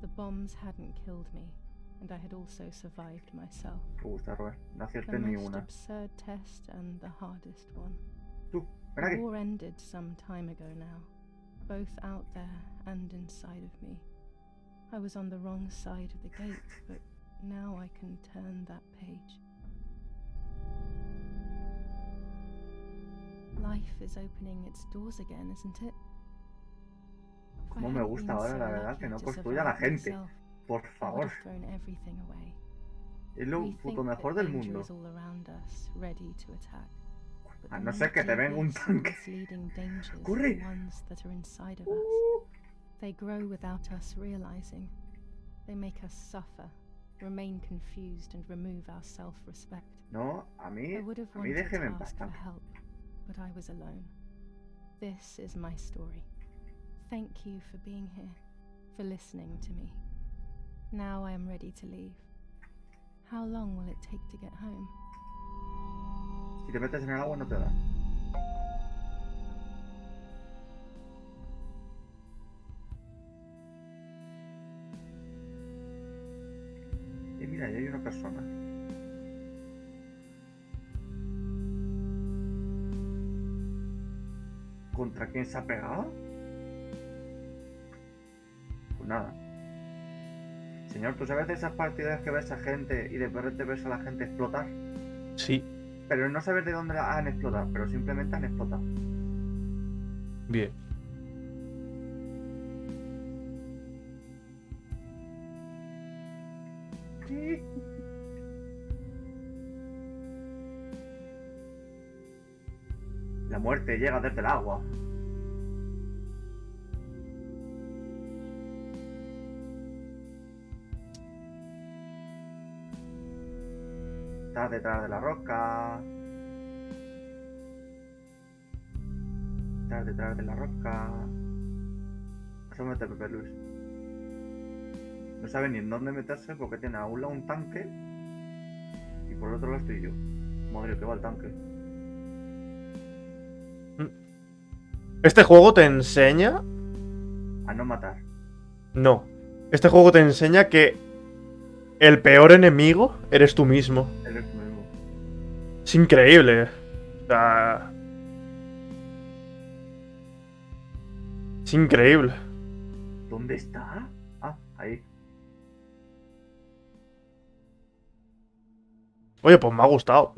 The bombs hadn't killed me, and I had also survived myself. Me gusta, Robert. No The aciertes ni most una. absurd test and the hardest one. Tú, ven The aquí. war ended some time ago now, both out there and inside of me. I was on the wrong side of the gate, but now I can turn that page. Life is opening its doors again, isn't it? If I Como me hadn't gusta been ahora, so la verdad, lucky que no to construya a la survive gente. myself, Por I would favor. have thrown everything away. Es lo We puto think mejor that del danger mundo. is all around us, ready to attack. But A the no more ser que te venga un devious and tanque. misleading dangers are ¡Corre! the ones that are inside of us. They grow without us realizing. They make us suffer, remain confused, and remove our self-respect. No, a mí I would have déjeme wanted to en paz, ask for tanque. help, but I was alone. This is my story. Thank you for being here, for listening to me. Now I am ready to leave. How long will it take to get home? Si te metes en el agua no te da. Y mira, ahí hay una persona. ¿Contra quién se ha pegado? Pues nada. Señor, ¿tú sabes de esas partidas que ves a gente y de repente ves a la gente explotar? Sí, Pero no sabes de dónde la han explotado, pero simplemente han explotado. bien. La muerte llega desde el agua. Estás detrás de la roca. Estás detrás de la roca. Asómate, Pepe Luis. No sabe ni en dónde meterse porque tiene a un lado un tanque y por el otro lado estoy yo. Madre, que va el tanque. ¿Este juego te enseña? A no matar. No. Este juego te enseña que el peor enemigo eres tú mismo. Eres tú mismo. Es increíble. O sea... Es increíble. ¿Dónde está? Ah, ahí. Oye, pues me ha gustado.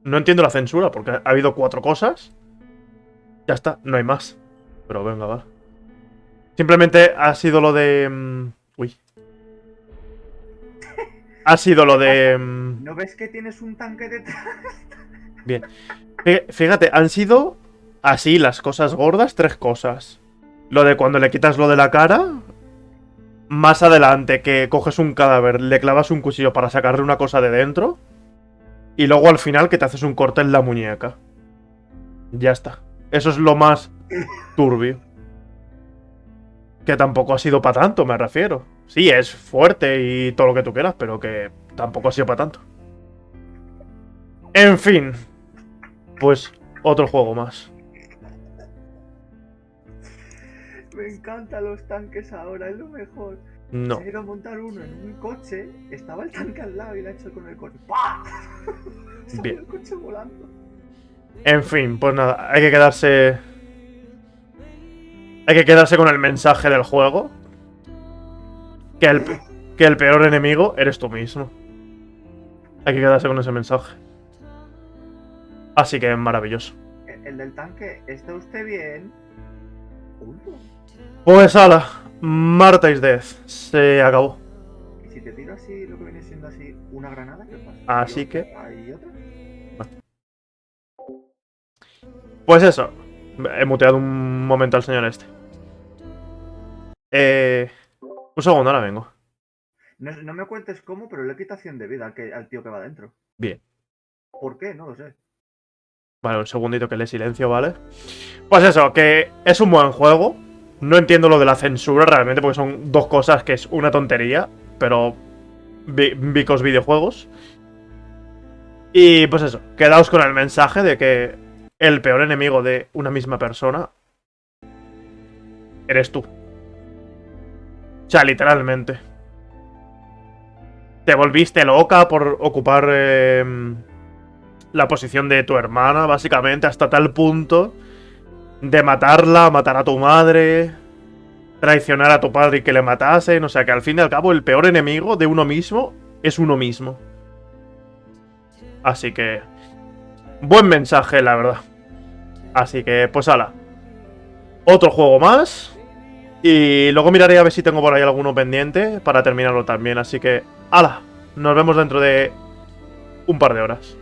No entiendo la censura porque ha habido 4 cosas. Ya está, no hay más. Pero venga, va. Simplemente ha sido lo de... Uy. Ha sido lo de... ¿No ves que tienes un tanque detrás? Bien. Fíjate, han sido así las cosas gordas, 3 cosas. Lo de cuando le quitas lo de la cara. Más adelante que coges un cadáver, le clavas un cuchillo para sacarle una cosa de dentro. Y luego al final que te haces un corte en la muñeca. Ya está. Eso es lo más turbio. Que tampoco ha sido para tanto, me refiero. Sí, es fuerte y todo lo que tú quieras, pero que tampoco ha sido para tanto. En fin. Pues otro juego más. Me encantan los tanques ahora, es lo mejor. No. Se ha ido a montar uno en un coche, estaba el tanque al lado y le ha hecho con el coche. ¡Pah! Salió Bien. el coche volando. En fin, pues nada, hay que quedarse... Hay que quedarse con el mensaje del juego. Que el peor enemigo eres tú mismo. Hay que quedarse con ese mensaje. Así que es maravilloso. El del tanque, ¿está usted bien? Pues ala, Marta is Death. Se acabó. Y si te tiro así, lo que viene siendo así, una granada, ¿qué pasa? Así ¿Y que... ¿Hay otra? Pues eso. He muteado un momento al señor este. Un segundo, ahora vengo. No me cuentes cómo, pero le quita 100 de vida al tío que va adentro. Bien. ¿Por qué? No lo sé. Vale, un segundito que le silencio, ¿vale? Pues eso, que es un buen juego. No entiendo lo de la censura realmente, porque son 2 cosas que es una tontería. Pero... Vicos videojuegos. Y pues eso, quedaos con el mensaje de que el peor enemigo de una misma persona eres tú. O sea, literalmente. Te volviste loca por ocupar la posición de tu hermana, básicamente, hasta tal punto de matarla, matar a tu madre, traicionar a tu padre y que le matasen. O sea, que al fin y al cabo el peor enemigo de uno mismo es uno mismo. Así que... Buen mensaje, la verdad. Así que, pues ala. Otro juego más. Y luego miraré a ver si tengo por ahí alguno pendiente para terminarlo también. Así que, ala. Nos vemos dentro de un par de horas.